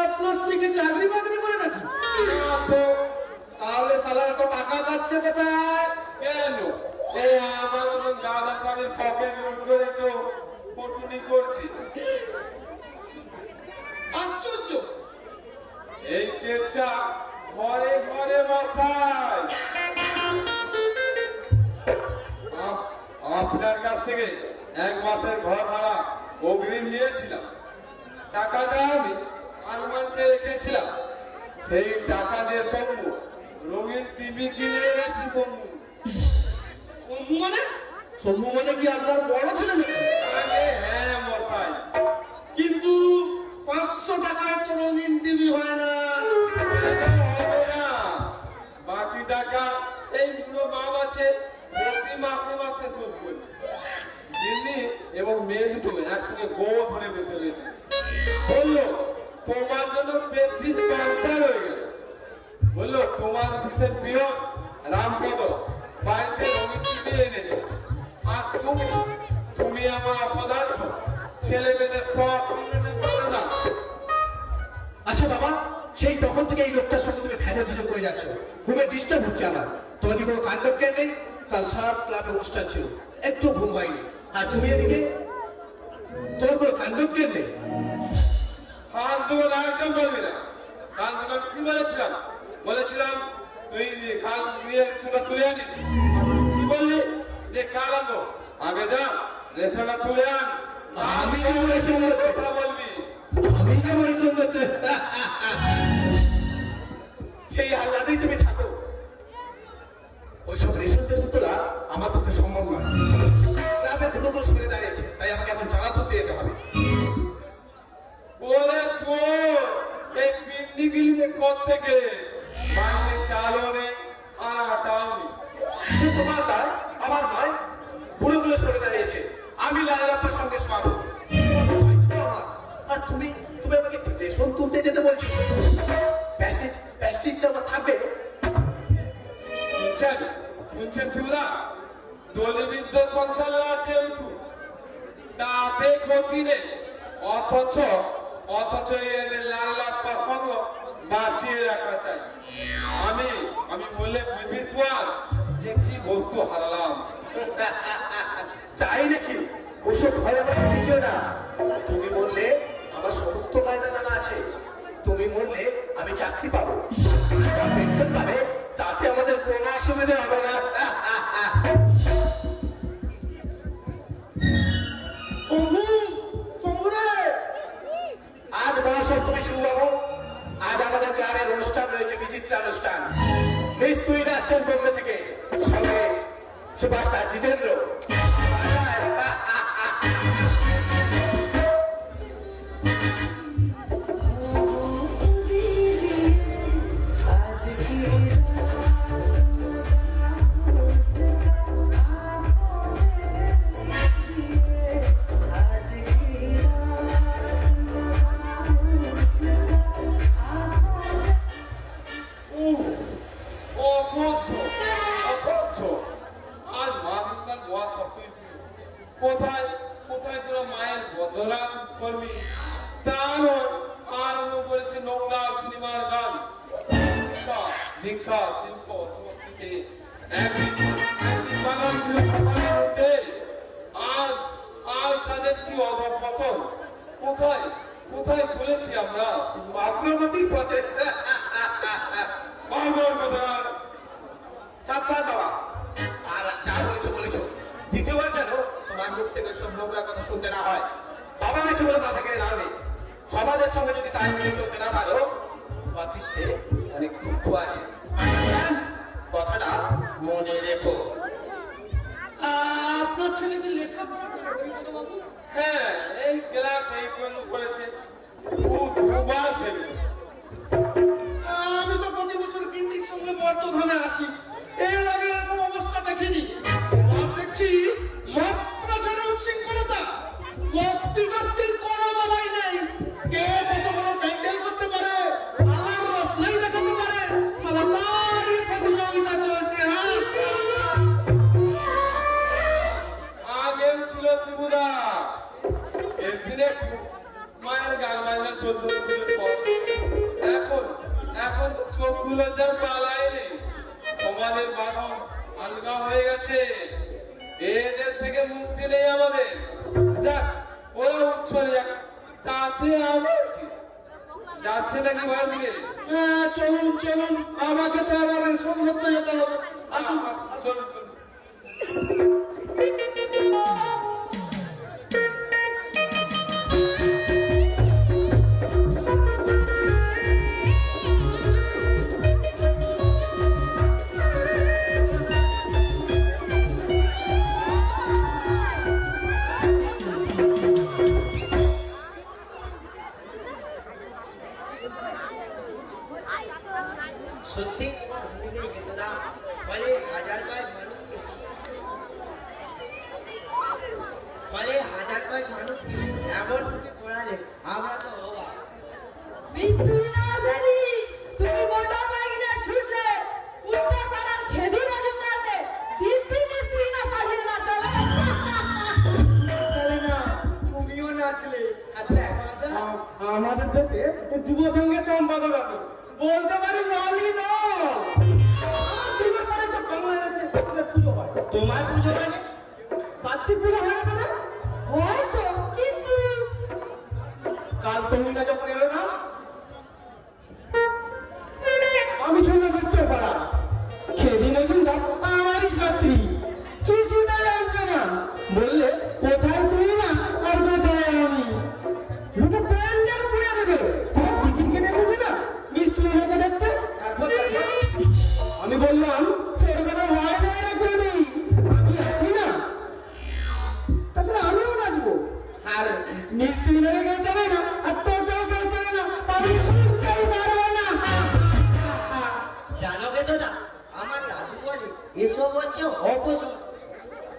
আপনার স্ত্রীকে চাকরি বাকরি করে নাকি? তাহলে সালা এত টাকা পাচ্ছে কোথায়? কেন এই আমার মতন গাঁদা শাড়ির পকেট লুট করে তো পটুনি করছি। আশ্চর্য, এই কেচ্ছা ঘরে ঘরে বসায়। আপনার কাছ থেকে 1 মাসের ঘর ভাড়া অগ্রিম নিয়েছিলাম, টাকাটা আমি আলমারিতে রেখেছিলাম। সেই টাকা দিয়ে সম্মু রঙিন টিভি কিনে এনেছি। শম্ভু মানে কি আপনার বড় ছেলে নাকি? হ্যাঁ মশাই, কিন্তু 500 টাকায় তো রঙিন টিভি হয় না। হবে না, বাকি টাকা এই বুড়ো বাপ আছে প্রতি মাসে শোধ করি। দিল্লি এবং মেয়ে দুটো একসঙ্গে গো ধরে বেঁচে রয়েছে। বললো তোমার জন্য পেট্রির পাঞ্চার হয়ে গেল। বললো তোমার ভিতরে প্রিয় রামপদ বাড়িতে রঙিন টিভি এনেছে, আর তুমি আমার অপদার্থ ছেলে মেয়েদের সব করো না। আচ্ছা বাবা, সেই তখন থেকে এই লোকটার সঙ্গে তুমি ফ্যানের ভিতর করে যাচ্ছ, ঘুমে ডিস্টার্ব হচ্ছে আমার। তোমার কি কোনো কাণ্ড জ্ঞান নেই? কাল সারা ক্লাবে অনুষ্ঠান ছিল, একটু ঘুম পাইনি, আর তুমি এদিকে তোমার কোনো কাণ্ড জ্ঞান নেই। কান দুটো একদম বলবি না। কান দুটো কি বলেছিলাম? বলেছিলাম তুই কাল নিয়ে সেটা তুলে আনি। কি বললি যে কাল আনবো? আগে যা রেশনটা তুলে আন। আমি যেমন এসে কথা বলবি। আমি যেমন এসে সেই আল্লাদেই তুমি থাকো। ওইসব রেশন টেশন তোলা আমার পক্ষে সম্ভব নয়। ক্লাবে বুড়ো সরে দাঁড়িয়েছে, তাই আমাকে এখন চালা তুলতে যেতে হবে। বলে শোন, এই পিন্ডি গিলিতে কোথ থেকে বাড়িতে চালও নেই আর আটাও নেই। সে তোমার তাই আমার নয়। বুড়োগুলো সরে দাঁড়িয়েছে, আমি লালার সঙ্গে স্বাগত। আর তুমি তুমি আমাকে রেশন তুলতে যেতে বলছো? প্যাস্টিজ আমার থাকবে। শুনছেন শুনছেন শিবদা, দলিবৃদ্ধ সন্তানরা কেউটু তাতে ক্ষতি নেই, অথচ অথচ এদের লাল লাল প্রসঙ্গ বাঁচিয়ে রাখা চাই। আমি বললে বুঝবি সোয়াল যে কি বস্তু হারালাম। চাই নাকি? ওসব ভয় আমার দিকেও না। তুমি বললে আমার সমস্ত কায়দা জানা আছে। তুমি বললে আমি চাকরি পাবো, পেনশন পাবে, তাতে আমাদের কোনো অসুবিধা হবে না। শম্ভু, শম্ভু রে! আজ বড় সপ্তমী শুরু হবো। আজ আমাদের গ্রামের অনুষ্ঠান রয়েছে, বিচিত্র অনুষ্ঠান। মিস্ত্রি আসছেন বোম্বে থেকে, সঙ্গে সুভাষটা জিতেন্দ্র। অসহ্য অসহ্য। আজ মা দুর্গার গোয়া সপ্তমী। কোথায় কোথায় তোরা মায়ের বদলা করবি? তা নয়, আরম্ভ করেছে নোংরা সিনেমার গান। ভিক্ষা শিল্প সংস্কৃতি একদিন বাগান ছিল সবার মধ্যে। আজ তাদের কি অধঃপতন। কোথায় কোথায় চলেছি আমরা? অগ্রগতির পথে। বাংলার কথা সাবধান বাবা। আর যা বলেছো বলেছো, দ্বিতীয়বার যেন তোমার মুখ থেকে সব নোংরা কথা শুনতে না হয়। বাবা গেছে বলে মাথা কেড়ে দাঁড়াবে। সমাজের সঙ্গে যদি তাই মিলে চলতে না পারো, তোমার দৃষ্টে অনেক দুঃখ আছে। কথাটা মনে রেখো। আপনার ছেলেকে লেখাপড়া করে বাবু? হ্যাঁ, এই ক্লাস এই পর্যন্ত করেছে, দুবার ফেলে। আমি তো প্রতি বছর পিন্ডির সঙ্গে বর্তমানে আসি, এর আগে এরকম অবস্থা দেখিনি। আর দেখছি মাত্রা ছাড়া উচ্ছৃঙ্খলতা, বক্তৃতার কোনো বলাই নেই। কে কত বড় প্যান্ডেল করতে পারে, আমার রসনাই দেখাতে পারে, সালা তারই প্রতিযোগিতা চলছে। আগেও ছিল শিবুদা, একদিনে মায়ের গান বাজনা 14 বছর পর। এখন চোখগুলো যা পালাই নেই, সমাজের বাঁধন আলগা হয়ে গেছে। এদের থেকে মুক্তি নেই আমাদের। যাক, ওরা উচ্ছলে যাক, তাতে আমার কি? যাচ্ছে নাকি বাড়ি দিকে? হ্যাঁ, চলুন চলুন, আমাকে তো আবার রেশন ধরতে যেতে হবে। আসুন চলুন চলুন। সত্যি সঙ্গীতের বেদনা ফলে হাজার কয়েক মানুষ এমন ভাবে পড়ালে আমরা তো অবাক। মিস্ত্রি না জানি তুমি মোটর বাইক নিয়ে ছুটলে উত্তর পাড়ার খেদি রাজুকারকে দিব্যি মিস্ত্রি না সাজিয়ে না চলে তুমিও নাচলে আচ্ছা আমাদের দেশে যুব সংঘের সম্পাদক আছে বলতে পারি নলি ন পুজো হয় তোমার পুজো হয় না কার্তিক পুজো হয় না তোদের হয়তো কিন্তু কাল তুমি না যখন এলো না আমি শুনলাম উত্তর পাড়া সেদিন শুনলাম আমারই ছাত্রী কিছুটা আসবে না বললে কোথায় তুই না আর কোথায় আমি লোকে প্যান্ডেল পুড়ে দেবে তোমার টিকিট কেটে গেছে না মিস্ত্রি হয়ে দেখতে তারপর আমি বললাম ছেড়ে কথা ভয় দেয় না করে দিই আমি আছি না তাছাড়া আমিও নাচবো আর মিস্ত্রি হয়ে কেউ জানে না আর তোকেও কেউ জানে না আমি বুঝতেই পারবো না জানো গে তো না আমার দাদু বলে এসব হচ্ছে অপশন।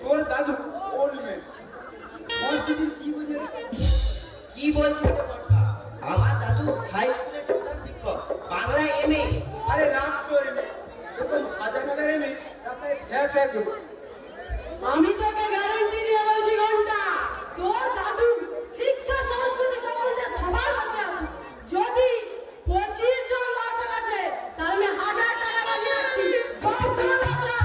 তোর দাদু বলবে মসজিদের কি বুঝে কি বলছে রে বড়কা? আমার দাদু হাই স্কুলের প্রধান শিক্ষক, বাংলা এমএ। আরে রাত তো এমে যখন হাজার হাজার এমে রাস্তায় ফ্যাঁ ফ্যাঁ করবে আমি তোকে গ্যারান্টি দিয়ে বলছি ঘন্টা তোর দাদু শিক্ষা সংস্কৃতি সম্বন্ধে সবার সামনে আসুন যদি 25 জন দর্শক আছে তাহলে 1000 টাকা বানিয়ে আছি 5 লাখ টাকা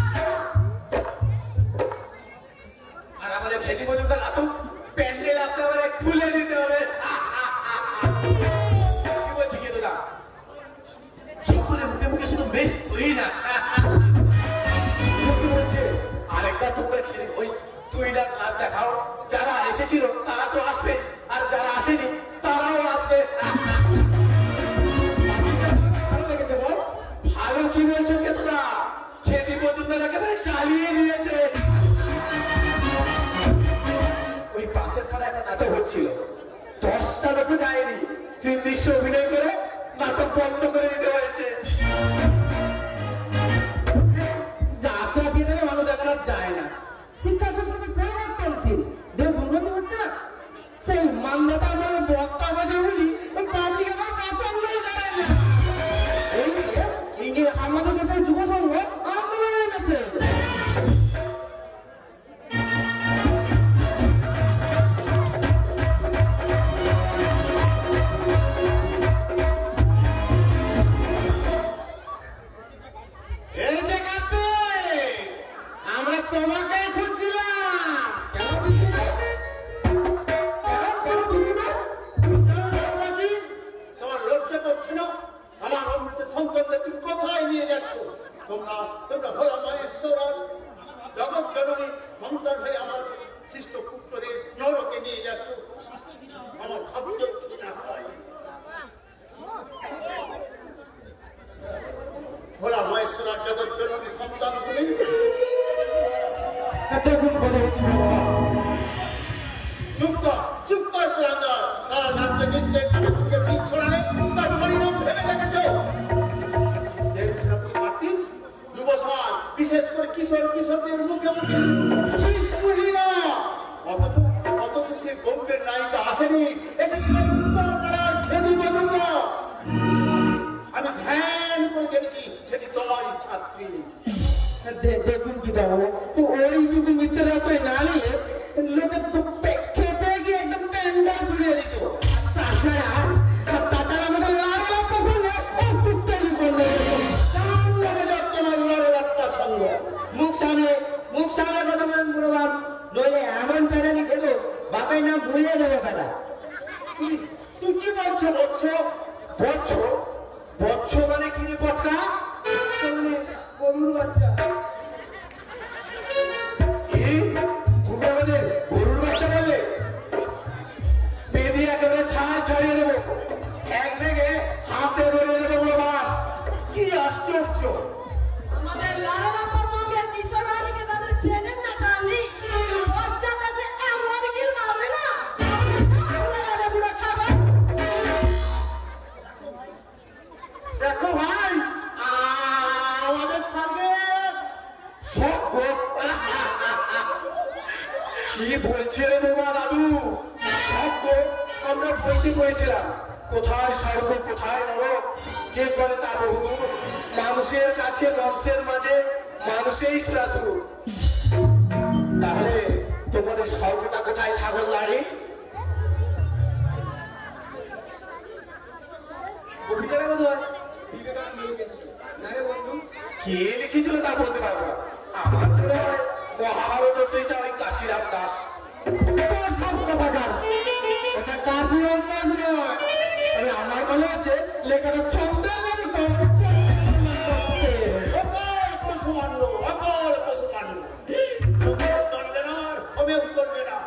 আর আমাদের খেতি মজুমদার আসুক প্যান্ডেল আপনাদের খুলে দিতে হবে কি বলছি কি দাদা সকলের মুখে মুখে শুধু বেশ তুই না কি বলছে আরেকটা তোমরা খেলে ওই তুই না নাচ দেখাও যারা এসেছিল তারা তো আসবে আর যারা আসেনি তারাও আসবে ভালো লেগেছে বল ভালো কি বলছো কেতরা খেতি মজুমদার একেবারে চালিয়ে দিয়েছে ওই পাশের পাড়া একটা নাটক হচ্ছিল 10টা লোক যায়নি 3 দৃশ্য অভিনয় করে নাটক বন্ধ করে দিতে হয়েছে যাত্রা থিয়েটারে মানুষ দেখা যায় না শিক্ষা সংস্কৃতি পরিবর্তনশীল দেশ উন্নতি হচ্ছে না সেই মান্যতা আমাদের বস্তা বাজে বলি পাবলিক আমার পছন্দই করে না এই নিয়ে আমাদের দেশের যুব সংঘ আন্দোলনে নেমেছে এই যে কার্তিক, আমরা তোমাকেই খুঁজছিলাম কেন বুঝলি না? কেন বুঝলি না? বাবাজি, তোমার লজ্জা করছে না? আমার অমৃত সন্তানদের তুমি কোথায় নিয়ে যাচ্ছ? তোমরা ভোলা মহেশ্বর জগৎ জননী সন্তান হয়ে আমার শিষ্ট পুত্রদের নরকে নিয়ে যাচ্ছ আমার ভাবতেও ঘৃণা হয়। ভোলা মহেশ্বর জগৎ জননী সন্তান তুমি চুপ কর প্রাঙ্গণ তারা নাট্য নৃত্যের নাটককে ঠিক ছড়ালে তার পরিণাম ভেবে দেখেছ যুব সমাজ বিশেষ করে কিশোরদের মুখে মুখে শিশুহীনা অথচ সে গল্পের নায়িকা আসেনি এসেছিল উত্তর পাড়ার খেদি মজুমদার আমি ধ্যান করে জেনেছি সেটি তোমারই ছাত্রী দেখুন কি দেবো তো ওইটুকু মিথ্যে রাস্তায় না নিয়ে লোকের তো খেতে গিয়ে একদম প্যান্ডেল ঘুরিয়ে দিত তাছাড়া আমাদের লাড়া প্রসঙ্গে অস্তিত্ব করলে তোমার লড়ের একটা সঙ্গ মুখ সামনে কথা বলেন বুড়ো বাপ নইলে এমন প্যারানি খেলো বাপের নাম ভুলিয়ে দেবে বেলা তুই কি বলছো বৎস মানে কি রে পটকা গরুর বাচ্চা তুমি আমাদের গরুর বাচ্চা বললে বেদি একেবারে ছাড় ছাড়িয়ে দেবো একদিকে হাতে ধরে দেবো বলো বাপ কি আশ্চর্য আমাদের লাড়া প্রসঙ্গে কিশোর রানীকে দাদু চেনেন না কান্দি বজ্জাত আছে এমন কি মারবে না আপনারা বুড়ো ছাবা দেখো ভাই আমাদের সঙ্গে কি বলছে রে বাবা দাদু আমরা বইতে পড়েছিলাম কোথায় স্বর্গ কোথায় নরক কে করে তা বহুদূর। মানুষের কাছে মানুষের মাঝে মানুষেই সুরাসুর। তাহলে তোমাদের স্বর্গটা কোথায় ছাগল দাঁড়ি? কবিতাটা বোধ হয় বিবেকানন্দ লিখেছিল। না রে বন্ধু? কে লিখেছিল তা বলতে পারবো না। আমার মনে হয় মহাভারত রচয়িতা ওই কাশিরাম দাস। ওটা কাশিরাম দাস নয়। আরে আমার মনে আছে লেখাটা ছন্দের লাগে তো। অকল পশুমান্য, অকল পশুমান্য। তোদের চলবে না আর হবেও চলবে না।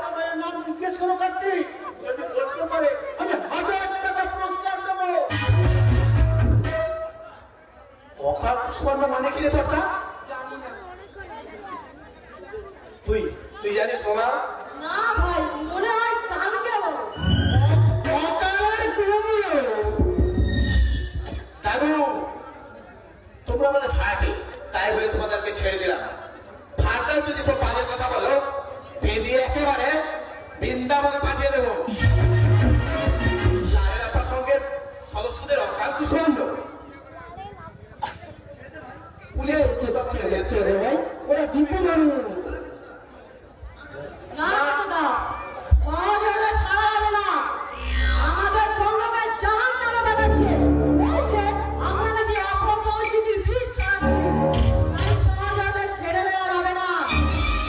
আমার নাম জিজ্ঞেস করো কার্তিক, যদি বলতে পারে আমি 1000 টাকা পুরস্কার দেবো। অকাল পুষ্পান্ন মানে কি রে তোরটা? জানি না। তুই তুই জানিস মামা? না ভাই, মনে হয় কালকে বলো। অকালের গুরু। দাদু তোমরা মানে ভাইকে, তাই বলে তোমাদেরকে ছেড়ে দিলাম। ভাটা যদি সব বাজে কথা বলো বেঁধে একেবারে বৃন্দাবনে পাঠিয়ে দেবো। লালের আপার সঙ্গে সদস্যদের অকাল কুষ্মাণ্ড স্কুলে রে ভাই, ওরা দীপু মানুষ। না দাদা, সহজে ওদের ছাড়া যাবে না। আমাদের সঙ্গে জাহান নামে দেখাচ্ছে। বলছে আমরা নাকি অপসংস্কৃতির বিষ ছাড়াচ্ছি। তাই সহজে ওদের ছেড়ে দেওয়া যাবে না।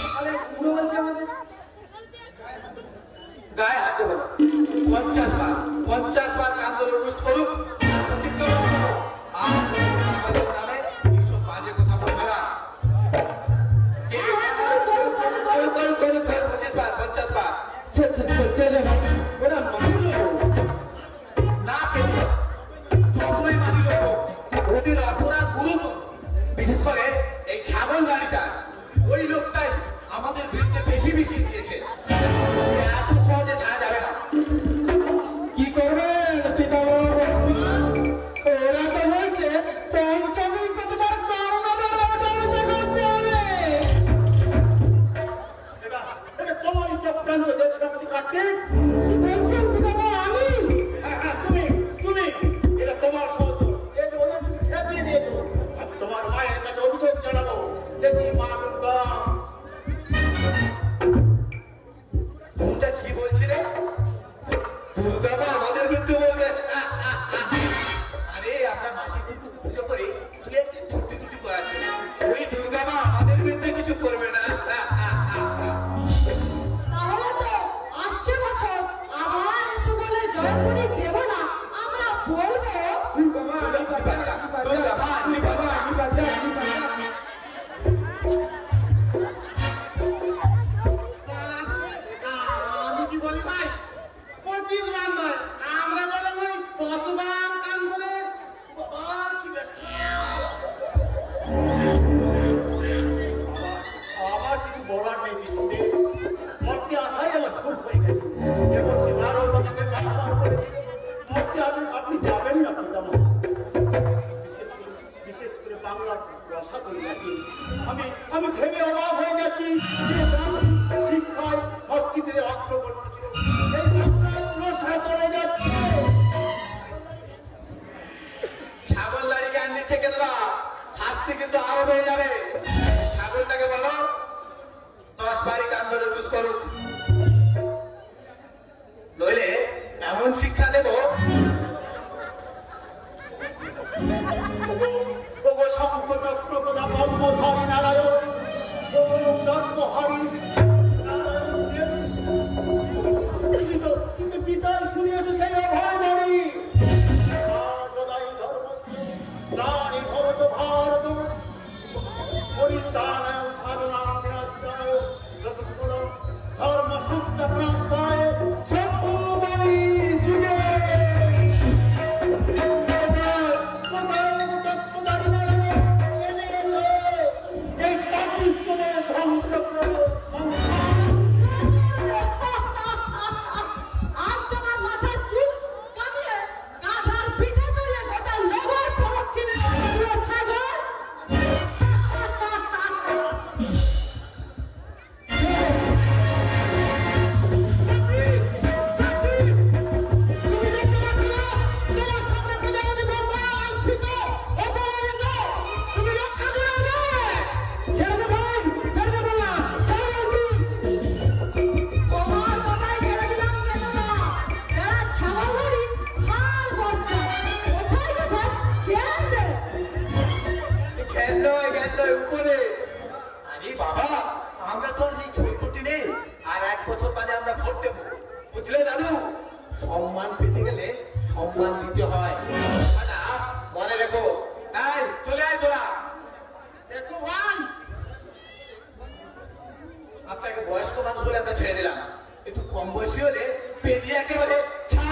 তাহলে পুরো বলছে আমাদের গায়ে হাত দেবো না। 50 বার আন্দোলন রুশ করুক, প্রতিক্রিয়া করুক। আর আমাদের নামে এইসব বাজে কথা বলবে না। করুক 25 বার 50 বার। ছেড়ে ভাই, ওরা মানল। না কেন যতই মানিল হোক, ওদের অপরাধ গুরুতর। বিশেষ করে এই ছাগল গাড়িটা ওই লোকটাই আমাদের বিরুদ্ধে বেশি দিয়েছে। এত সহজে ছাড়া যাবে না। কি করবেন পিতামহ? ওরা তো বলছে পঞ্চমী কতবার কর্মধারা করতে হবে। এটা তোমারই চক্রান্ত দেশ সভাপতি কার্তিক। কি বলছেন পিতামহ? আমি হ্যাঁ, তুমি এটা তোমার সহযোগ। এই যে ওদের তুমি খেপিয়ে দিয়েছো। আমি তোমার মায়ের কাছে অভিযোগ জানাবো। দেখি মা দুর্গা। দুটা কি বলছিলে? দুর্গা মা আমাদের বিরুদ্ধে বলবে? আরে আমরা মাঝে কিন্তু পুজো করি, তুই একটু ছুটি করাচ্ছি। ওই দুর্গা মা আমাদের বিরুদ্ধে কিছু করবে না। তাহলে তো আসছে বছর আবার এসে বলে জয়পুরি দেব না। আমরা বলবো দুর্গা মা, আমি কি বলি ভাই? 25 বার নয়, আমরা বললাম ওই 10 বার কান ধরে। কি আমার কিছু বলার নেই বিশুদ্ধি। মরতে আসাই আমার ভুল হয়ে গেছে। এবং সীমারও আমাকে বারবার বলেছিল, মরতে আপনি যাবেন না পিতামহ। বিশেষ করে বাংলার রসা করি নাকি আমি ভেবে অবাক হয়ে যাচ্ছি যে শিক্ষায় সংস্কৃতিতে অগ্রগণ ছিল, এই বাংলার রসা চলে যাচ্ছে। ছাগল দাড়ি জ্ঞান দিচ্ছে কেন? শাস্তি কিন্তু আরো হয়ে যাবে। ছাগলটাকে বলো 10 বারই কান ধরে রুজ করুক, নইলে এমন শিক্ষা দেবো। ওগো শঙ্খ চক্র প্রদা ব্রহ্মধারী নারায়ণ, ওগো জন্মহারী নারায়ণ। কিন্তু পিতার শুনিয়েছে সেই অভয় বাণী। সদাই ধর্ম প্রাণী ভরত ভারত, পরিত্রাণায় সাধনা বিনাশায়, যতস্ফুর ধর্ম সত্য প্রান্তায়, শম্ভু বাণী যুগে।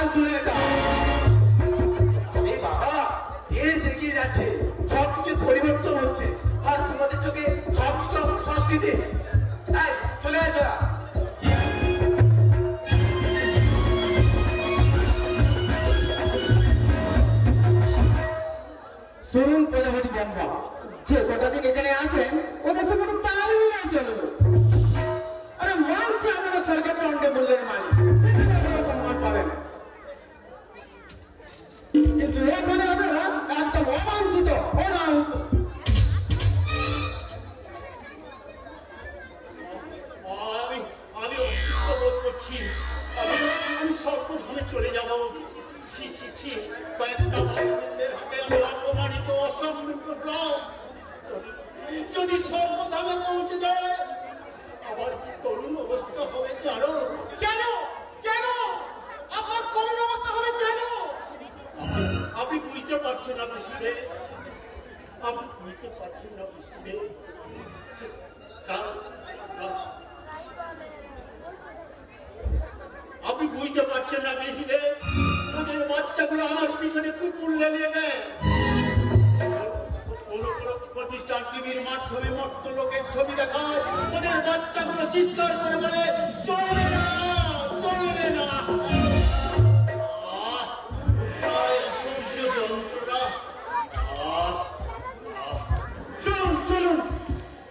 হাল তুলে এটা। এই বাবা, দেশ এগিয়ে যাচ্ছে, সবকিছু পরিবর্তন হচ্ছে, আর তোমাদের চোখে সবকিছু আমার সংস্কৃতি। এই, চলে আয় তোরা। শুনুন প্রজাপতি ব্রহ্মা, যে কটা দিন এখানে আছেন ওদের সঙ্গে কোনো তাল মিলাই চলো। আরে মানছি আপনারা সরকার প্রান্তে বললেন মালিক, সেখানে আপনারা সম্মান পাবেন, কিন্তু এখানে আপনারা একদম অবাঞ্ছিত, অনাহুত। আমি অসুস্থ বোধ করছি। আমি সর্বধামে চলে যাব। ছি ছি ছি, কয়েকটা বাঙালিদের হাতে আমি অপমানিত, অসম্মিত প্রাণ। যদি সর্বধামে পৌঁছে যায়, আমার কি করুণ অবস্থা হবে জানো? কেন কেন আপনার করুণ অবস্থা হবে কেন? আপনি বুঝতে পারছেন না পিসিদে, আপনি বুঝতে পারছেন না পিসিদে। আপনি বুঝতে পারছেন না বেশিদে, ওদের বাচ্চাগুলো আমার পিছনে কুকুর লেলিয়ে দেয়। কোনো কোনো প্রতিষ্ঠান টিভির মাধ্যমে মর্ত লোকের ছবি দেখায়, ওদের বাচ্চাগুলো চিৎকার করে বলে চলবে না, চলবে না। সূর্য যন্ত্রণা। চলুন চলুন,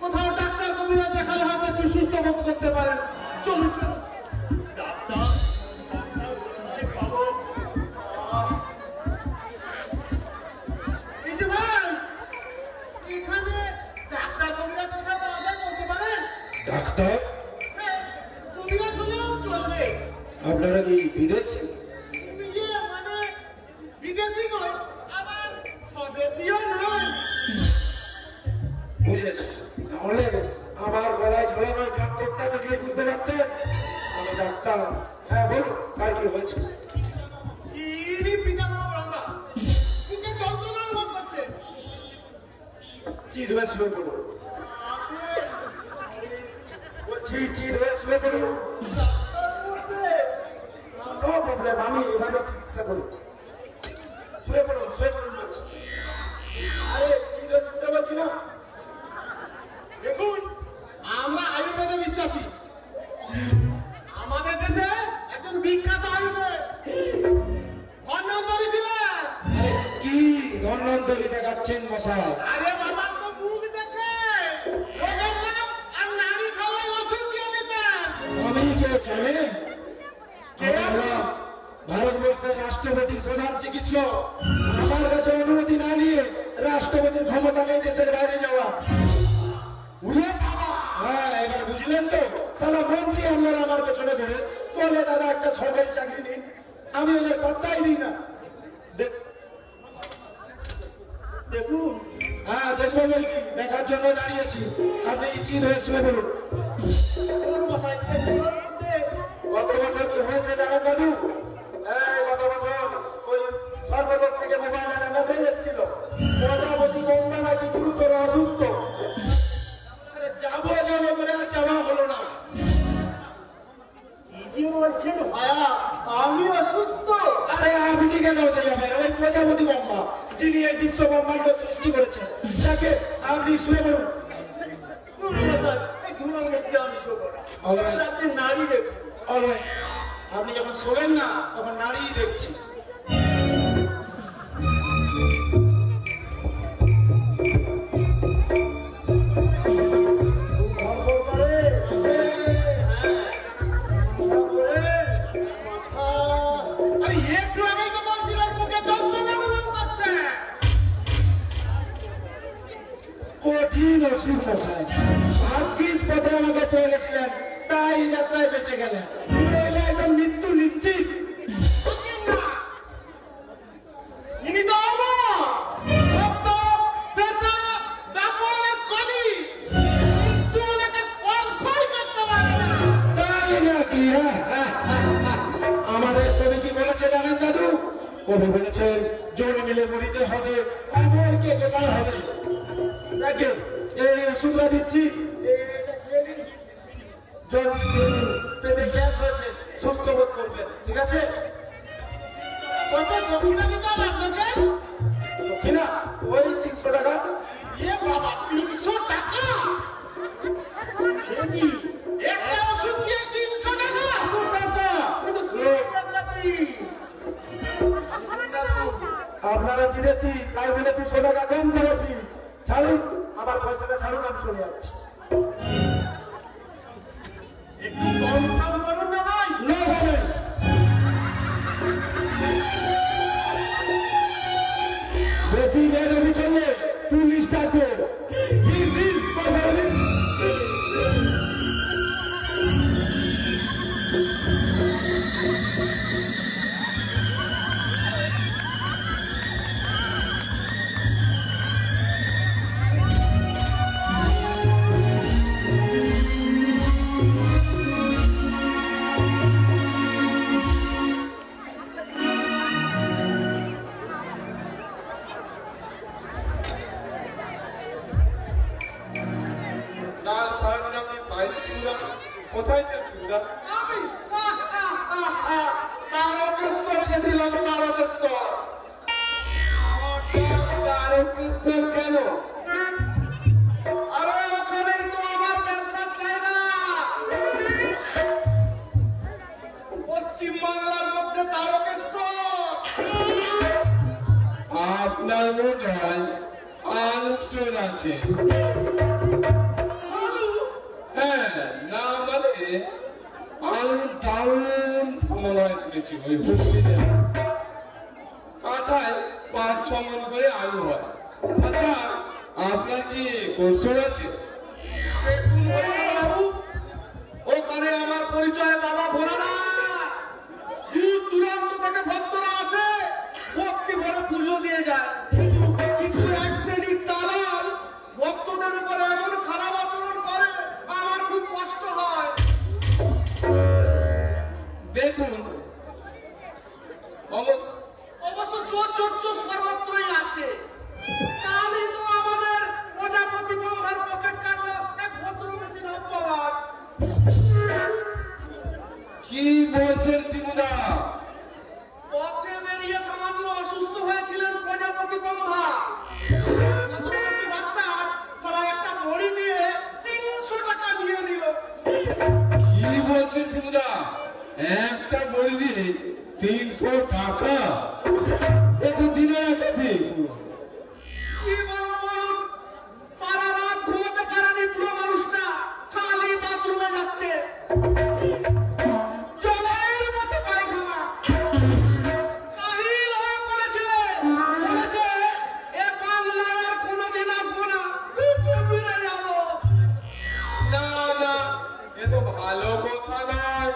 কোথাও ডাক্তার কবিরা দেখালে হয়তো একটু সুস্থ বোধ করতে পারেন। চলুন চলুন। ডাক্তার এই যে ভাই, এখানে ডাক্তার কবিরা কোথাও পাওয়া যায় বলতে পারেন? ডাক্তার, হ্যাঁ, কবিরাজ হলেও চলবে। আপনারা কি বিদেশি? ইয়ে মানে বিদেশি নয়, আবার স্বদেশীও নয়। বুঝেছি, তাহলে আমার গলায় ঝোলানো যন্ত্রটা দেখলে বুঝতে পারতেন আমি ডাক্তার। হ্যাঁ বলুন, কার কি হয়েছে? ইনি পিতামহ ব্রহ্মা, বুকে যন্ত্রণা অনুভব করছে। চিত হয়ে শুয়ে পড়ুন। বলছি চিত হয়ে শুয়ে পড়ুন। নো প্রবলেম, আমি এভাবে চিকিৎসা করি। শুয়ে পড়ুন, শুয়ে পড়ুন বলছি। আরে চিত হয়ে শুতে বলছি না। দেখুন, আমরা আয়ুর্বেদে বিশ্বাসী। আমাদের দেশে একজন বিখ্যাত আয়ুর্বেদ ধন্বন্তরী ছিলেন। কি ধন্বন্তরী দেখাচ্ছেন মশাই? আরে বাবা, তো মুখ দেখে রোগের নাম আর নারী খাওয়ায় ওষুধ দিয়ে দিতেন। আমি কে জানেন? আমরা ভারতবর্ষের রাষ্ট্রপতির প্রধান চিকিৎসক। আমার কাছে অনুমতি না নিয়ে রাষ্ট্রপতির ক্ষমতা নেই দেশের বাইরে যাওয়া। হ্যাঁ, এবার বুঝলেন তো? সালা মন্ত্রী আপনারা আমার পেছনে ঘুরে বলে দাদা একটা সরকারি চাকরি নিন, আমি ওদের পাত্তাই দিই না। দেখুন, হ্যাঁ দেখবো বল কি, দেখার জন্য দাঁড়িয়েছি। আপনি চিত হয়ে শুয়ে পড়ুন। মশাই, গত বছর কি হয়েছে জানেন দাদু? গত বছর ওই সরকার থেকে মোবাইলে একটা মেসেজ এসেছিল, প্রজাপতি গঙ্গা নাকি গুরুতর অসুস্থ। আরে যাবো যাবো করে আর যাওয়া হলো না। কি যে বলছেন ভায়া, আমি অসুস্থ? আরে আপনি কেন হতে যাবেন? ওই প্রজাপতি ব্রহ্মা, যিনি এই বিশ্ব ব্রহ্মাণ্ড সৃষ্টি করেছেন, তাকে আপনি শুয়ে পড়ুন। মশাই, এই ধুলোর মধ্যে আমি শোবো না। Alright. আপনি নারী দেখুন। অলরাইট, আপনি যখন শোবেন না তখন নারীই দেখছি। আরে একটু আগেই তো বলছিলেন বুকে যন্ত্রণা অনুভব করছে। কঠিন অসুখ মশাই, ভাগ্যিস পথে আমাকে পেয়ে গেছিলেন, তাই যাত্রায় বেঁচে গেলেন। নইলে একদম মৃত্যু নিশ্চিত। ইনি তো আমার রক্ত, বেটা, দাপনের কলি। মৃত্যু ওনাকে স্পর্শই করতে পারে না। তাই নাকি? আমাদের কবি কি বলেছে জানেন দাদু? কবি বলেছেন জন মিলে মরিতে হবে, অমরকে বেকার হবে। দেখেন এই ওষুধটা দিচ্ছি, পেটে গ্যাস হয়েছে, সুস্থ বোধ করবেন, ঠিক আছে? কত দক্ষিণা দিতে হবে আপনাকে? দক্ষিণা ওই 300 টাকা। এ বাবা, 300 টাকা? সে কি? একটা ওষুধ দিয়ে 300 টাকা? এ তো খুবই জান্নাতি। আপনারা বিদেশি তাই বলে 200 টাকা কম করেছি। ছাড়ুন, আমার পয়সাটা ছাড়ুন, আমি চলে যাচ্ছি। একটু কম সম করুন না ভাই। না হবে। বেশি বেরোবি করলে পুলিশ ডাকবে। পয়সা দিন। না সারাদিন আপনি বাইরে ছিলেন, কোথায় ছিলেন সুন্দর? আমি তারকেশ্বর গেছিলাম, তারকেশ্বর। তারকেশ্বর কেন? আরে ওখানেই তো আমার ব্যবসা চাই না। পশ্চিম বাংলার মধ্যে তারকেশ্বর। আপনার মনে হয় আনুষ্ঠান আছে। আলু? হ্যাঁ, না মানে আলু দারুণ মনে হয় শুনেছি ওই হুগলিতে। কাঁঠায় 5-6 মন করে আলু হয়। আচ্ছা, আপনার কি কোর্সর আছে? দেখুন বাবু, ওখানে আমার পরিচয় বাবা ভোলানাথ। দূর দূরান্ত থেকে ভক্তরা আসে, ভক্তি ভরে পুজো দিয়ে যায়। কিন্তু এক শ্রেণীর দালাল ভক্তদের উপরে এমন খারাপ আচরণ করে, আমার খুব কষ্ট হয়। দেখুন, অবশ্য চোর চোর চোর সর্বত্রই আছে। তাহলে তো আমাদের প্রজাপতি ব্রহ্মার পকেট কাটা এক ভদ্র মেশিন পাওয়া। কি বলছেন শিবুদা? পথে বেরিয়ে সামান্য অসুস্থ হয়েছিলেন প্রজাপতি ব্রহ্মা। ভদ্রবেশী ডাক্তার সারা একটা বড়ি দিয়ে 300 টাকা নিয়ে নিল। কি বলছেন শিবুদা? একটা বড়ি দিয়ে 300 টাকা? এ তো দিনের একটা দিন। কি বলুন, সারা রাত ঘুমোতে পারেনি পুরো মানুষটা, খালি বাথরুমে যাচ্ছে। জলের মতো পায়খানা। কাহিল হয়ে পড়েছে। বলেছে, এ বাংলায় আর কোনোদিন আসবো না, ফিরে যাবো। না না, এ তো ভালো কথা নয়।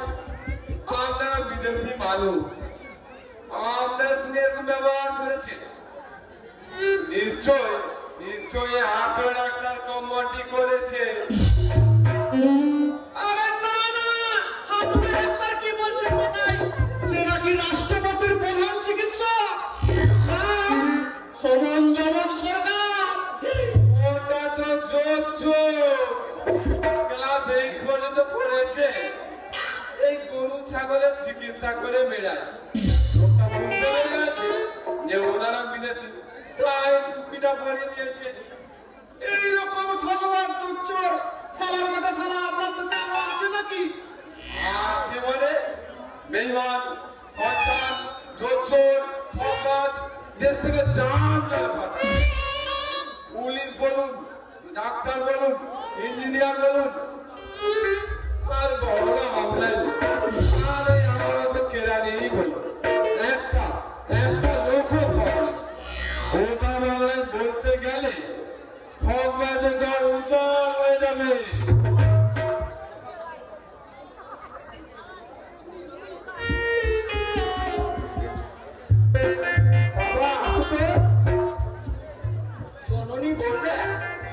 আপনারা বিদেশি মানুষ, আপনার সঙ্গে এরকম ব্যবহার করেছে। নিশ্চয় হাতে ডাক্তার কম্মটি করেছে। আরে না না, হাতুড়ে ডাক্তার কি বলছে মশাই? সে নাকি রাষ্ট্রপতির প্রধান চিকিৎসক। সমান জমন সরকার। ওটা তো ক্লাস 8 পর্যন্ত পড়েছে। এই গরু ছাগলের চিকিৎসা করে বেড়ায়। লোকটা বুঝতে পেরে গেছে যে ওনারা বিদেশি, তাই টুপিটা পরিয়ে দিয়েছে। এইরকম ঠকবাদ চোর সালার কথা সালা আপনার দেশে আরো আছে নাকি? আছে বলে বেঈমান, শয়তান, চোর, ঠকাচ দেশ থেকে জান যায় পাঠায়। পুলিশ বলুন, ডাক্তার বলুন, ইঞ্জিনিয়ার বলুন, আর বড়রা মামলায় আরে আমার মতো কেরানিই বলুন, একটা লোকও ফল ওটা বাংলায় বলতে গেলে ঠকবাজের দল উজ্জ্বল হয়ে যাবে। জননী বললে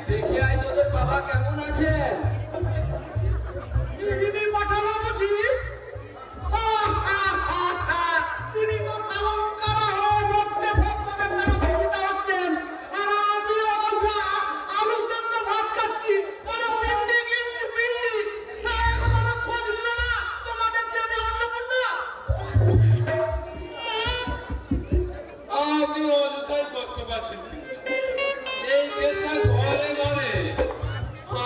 দেখে আয় তোদের বাবা কেমন আছেন। তিনি পাঠালো বুঝি? তিনি তো সালঙ্কারা হয়ে মধ্যে ভক্তদের দ্বারা পূজিত হচ্ছেন, আর আমি অবস্থা আলু সেদ্ধ ভাত খাচ্ছি। বলে পিন্ডি কিনছি পিন্ডি। না এগুলো খোঁজ নিল না তোমাদের দেবী অন্নপূর্ণা। পারছেন এই কেসটা ঘরে ঘরে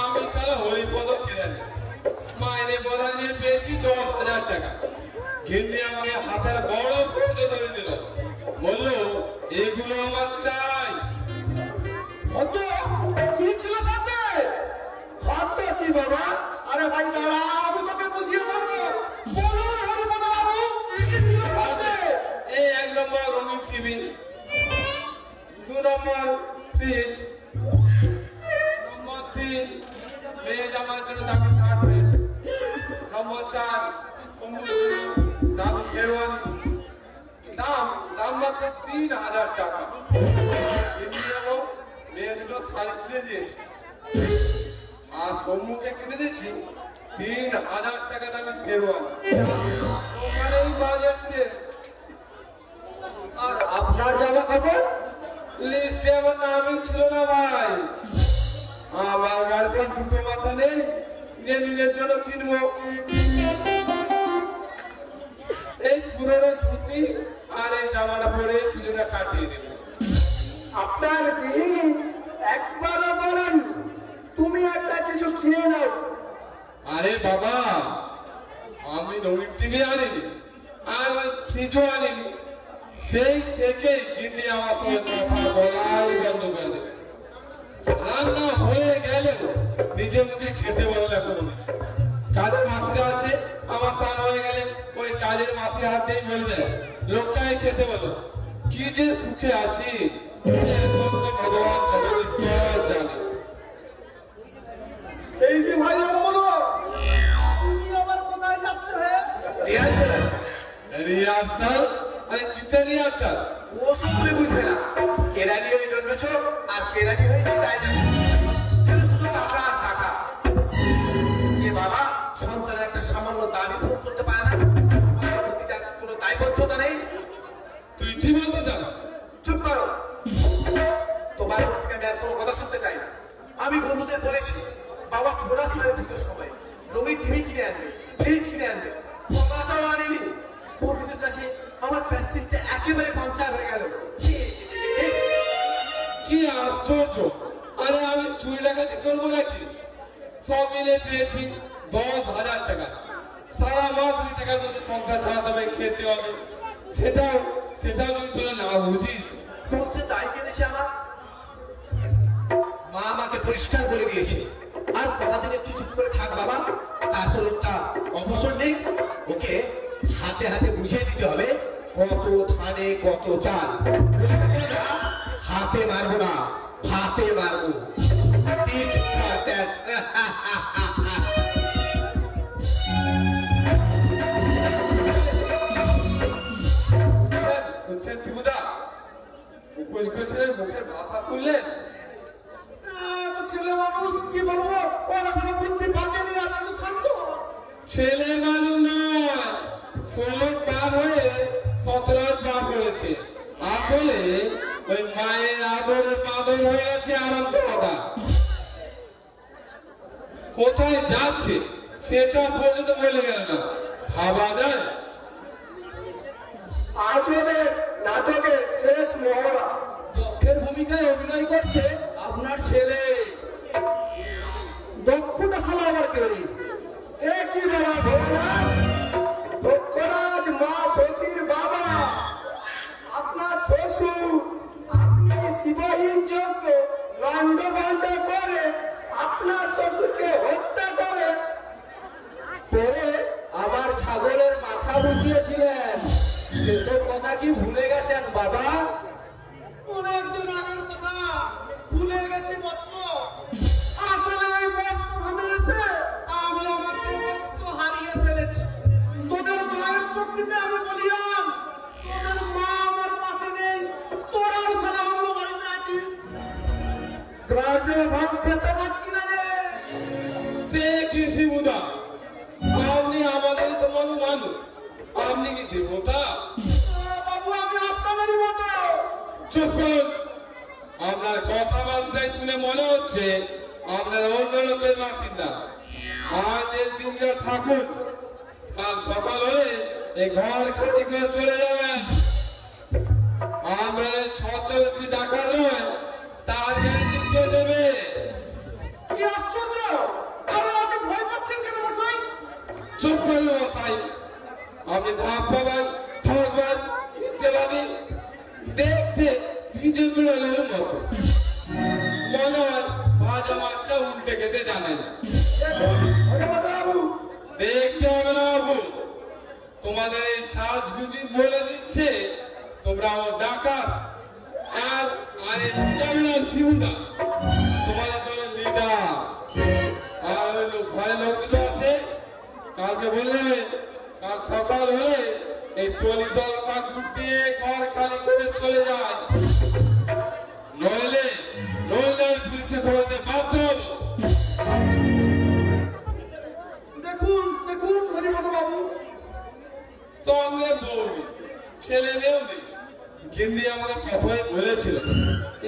আমি তারা হরিপদ কেরানি মাইনে বলা নিয়ে পেয়েছি 10,000 টাকা। কিন্তু আমাকে হাতের বড় ফুটে ধরে দিল, বললো এগুলো আমার চাই। কত কি ছিল তাতে? কত কি বাবা? আরে ভাই দাঁড়া, আমি তোকে বুঝিয়ে বলবো। বলুন হরিপদ বাবু, কি ছিল তাতে? এই 1 নম্বর রঙিন টিভি, 2 নম্বর ফ্রিজ, নম্বর 3 মেয়ে জামার জন্য দামি কার্পেট, নম্বর 4 দামি শেরওয়ানি, দাম মাত্র 3,000 টাকা। এমনিও মেয়ে দুটো শাড়ি কিনে দিয়েছি, আর সম্মুখে কিনে দিয়েছি 3,000 টাকা দামি শেরওয়ানি। ওখানেই বাজেটে। আর আপনার জামা কাপড়? লিস্টে আমার নামই ছিল না ভাই। আমার গার্লফ্রেন্ড দুটো মাথা নেই যে নিজের জন্য কিনবো। এই পুরোনো ধুতি আর এই জামাটা পরে কিছুটা কাটিয়ে দেবো। আপনার গৃহিণী একবারও বলেন তুমি একটা কিছু কিনে নাও? আরে বাবা, আমি রঙিন টিভি আনিনি আর ফ্রিজও আনিনি। সেই থেকে গিন্নি আমার সঙ্গে কথা বলাই বন্ধ করে দেবে। রান্না হয়ে গেলেও নিজে মুখে খেতে বলে না কোনো। কাজের মাসিরা আছে, আমার স্নান হয়ে গেলে ওই কাজের মাসির হাতেই বলে দেয় লোকটাই খেতে বলো। কি যে সুখে আছি একমাত্র ভগবান ঈশ্বর জানে। এই যে ভাই বলো, তুমি আবার কোথায় যাচ্ছ? হে রিহার্সাল আছে। রিহার্সাল? আরে কিসের রিহার্সাল? ও শুধু বুঝবে না, কেরানি হয়ে জন্মেছ আর কেরানি হয়ে তাই যাবে। যেন শুধু টাকা আর টাকা। যে বাবা সন্তানের একটা সামান্য দাবি পূরণ করতে পারে না, তার প্রতি তার কোনো দায়বদ্ধতা নেই। তুই কি বলতে চাস? চুপ করো, তোমার মুখ থেকে আমি আর কোনো কথা শুনতে চাই না। আমি বন্ধুদের বলেছি বাবা বোনাস হয়ে পুজোর সময় রঙিন টিভি কিনে আনবে, ফ্রিজ কিনে আনবে, কথাটাও আনেনি। বন্ধুদের কাছে আমার প্রেস্টিজটা একেবারে পাঞ্চার হয়ে গেল। কি আশ্চর্য! আরে আমি চুরি ডাকাতি করবো নাকি? সব মিলে পেয়েছি 10,000 টাকা। সারা মাস ওই টাকার মধ্যে সংসার চালাতে হবে, খেতে হবে। সেটাও যদি তোরা না বুঝিস। সে দায় কেঁদেছে আমার মা আমাকে পরিষ্কার করে দিয়েছে। আর কথা দিন একটু চুপ করে থাক বাবা, তারপর লোকটা অবসর নেই। ওকে হাতে হাতে বুঝিয়ে দিতে হবে কত ধানে কত চাল। হাতে মারবো না, হাতে মারবো। Tit for tat. বুঝছেন ত্রিপুদা? উপস্থিত ছিলেন, মুখের ভাষা শুনলেন? ছেলে মানুষ কি বলবো, ওর এখনো বুদ্ধি পাকেনি। আপনি শান্ত হন। ছেলে মানুষ নয়, 16 পার হয়ে 17 পার হয়েছে। আসলে ওই মায়ের আদরের পাদর হয়ে গেছে আনন্দ কথা। কোথায় যাচ্ছে সেটা পর্যন্ত বলে গেল না। ভাবা যায়? আজ ওদের নাটকের শেষ মহড়া। দক্ষের ভূমিকায় অভিনয় করছে আপনার ছেলে। দক্ষটা শালা আবার কে রে? সে কি বাবা ভগবান? দক্ষরাজ মা সতীর বাবা, আপনার শ্বশুর। আপনি শিবহীন যজ্ঞ লন্ডভন্ড করে আপনার শ্বশুরকে হত্যা করে পরে আমার ছাগলের মাথা বুঝিয়েছিলেন। সেসব কথা কি ভুলে গেছেন বাবা? অনেকদিন আগের কথা ভুলে গেছি বৎস। আসলে এই বর্তমানে এসে আমি আমার প্রভুত্ব হারিয়ে ফেলেছি। তোদের মায়ের শক্তিতে আমি বলিয়াম, তোদের মা আমার পাশে নেই, তোরাও সারা অন্য বাড়িতে আছিস। গ্রাজে ভাত খেতে পারছি না রে। সে কি ত্রিপুদা? আপনি আমাদের তো মানুষ, আপনি কি দেবতা? বাবু আমি আপনাদেরই মতো। চুপ করুন। আপনার কথাবার্তায় শুনে মনে হচ্ছে আপনার অন্য লোকের বাসিন্দা। আমাদের দিনটা থাকুন, কাল সকাল হয়ে এই ঘর খাটি করে চলে যাবেন। আমরা ছদ্মবেশী ডাকার আপনি ধাপ্পাবাজ ঠকবাজ ইত্যাদি দেখতে ভিজে বিড়ালের মতো মনে হয় ভাজা মাছটা উল্টে খেতে জানেন। দেখতে হবে না বাবু, তোমাদের এই সাজগুজি বলে দিচ্ছে তোমরা আমার ডাকাত আর আরে শিবুদা তোমাদের দলের লিডার। আর ওই লোক ভয় লোকগুলো আছে, কালকে বললে কাল সকাল হলে এই টলি দল কাকুর দিয়ে ঘর খালি করে চলে যায়, নইলে নইলে পুলিশে খবর দিয়ে বাধ্য হবো। দেখুন দেখুন হরিপদ বাবু, সঙ্গে বউ নেই, ছেলে মেয়েও নেই। গিন্দি আমাকে কথাই বলেছিল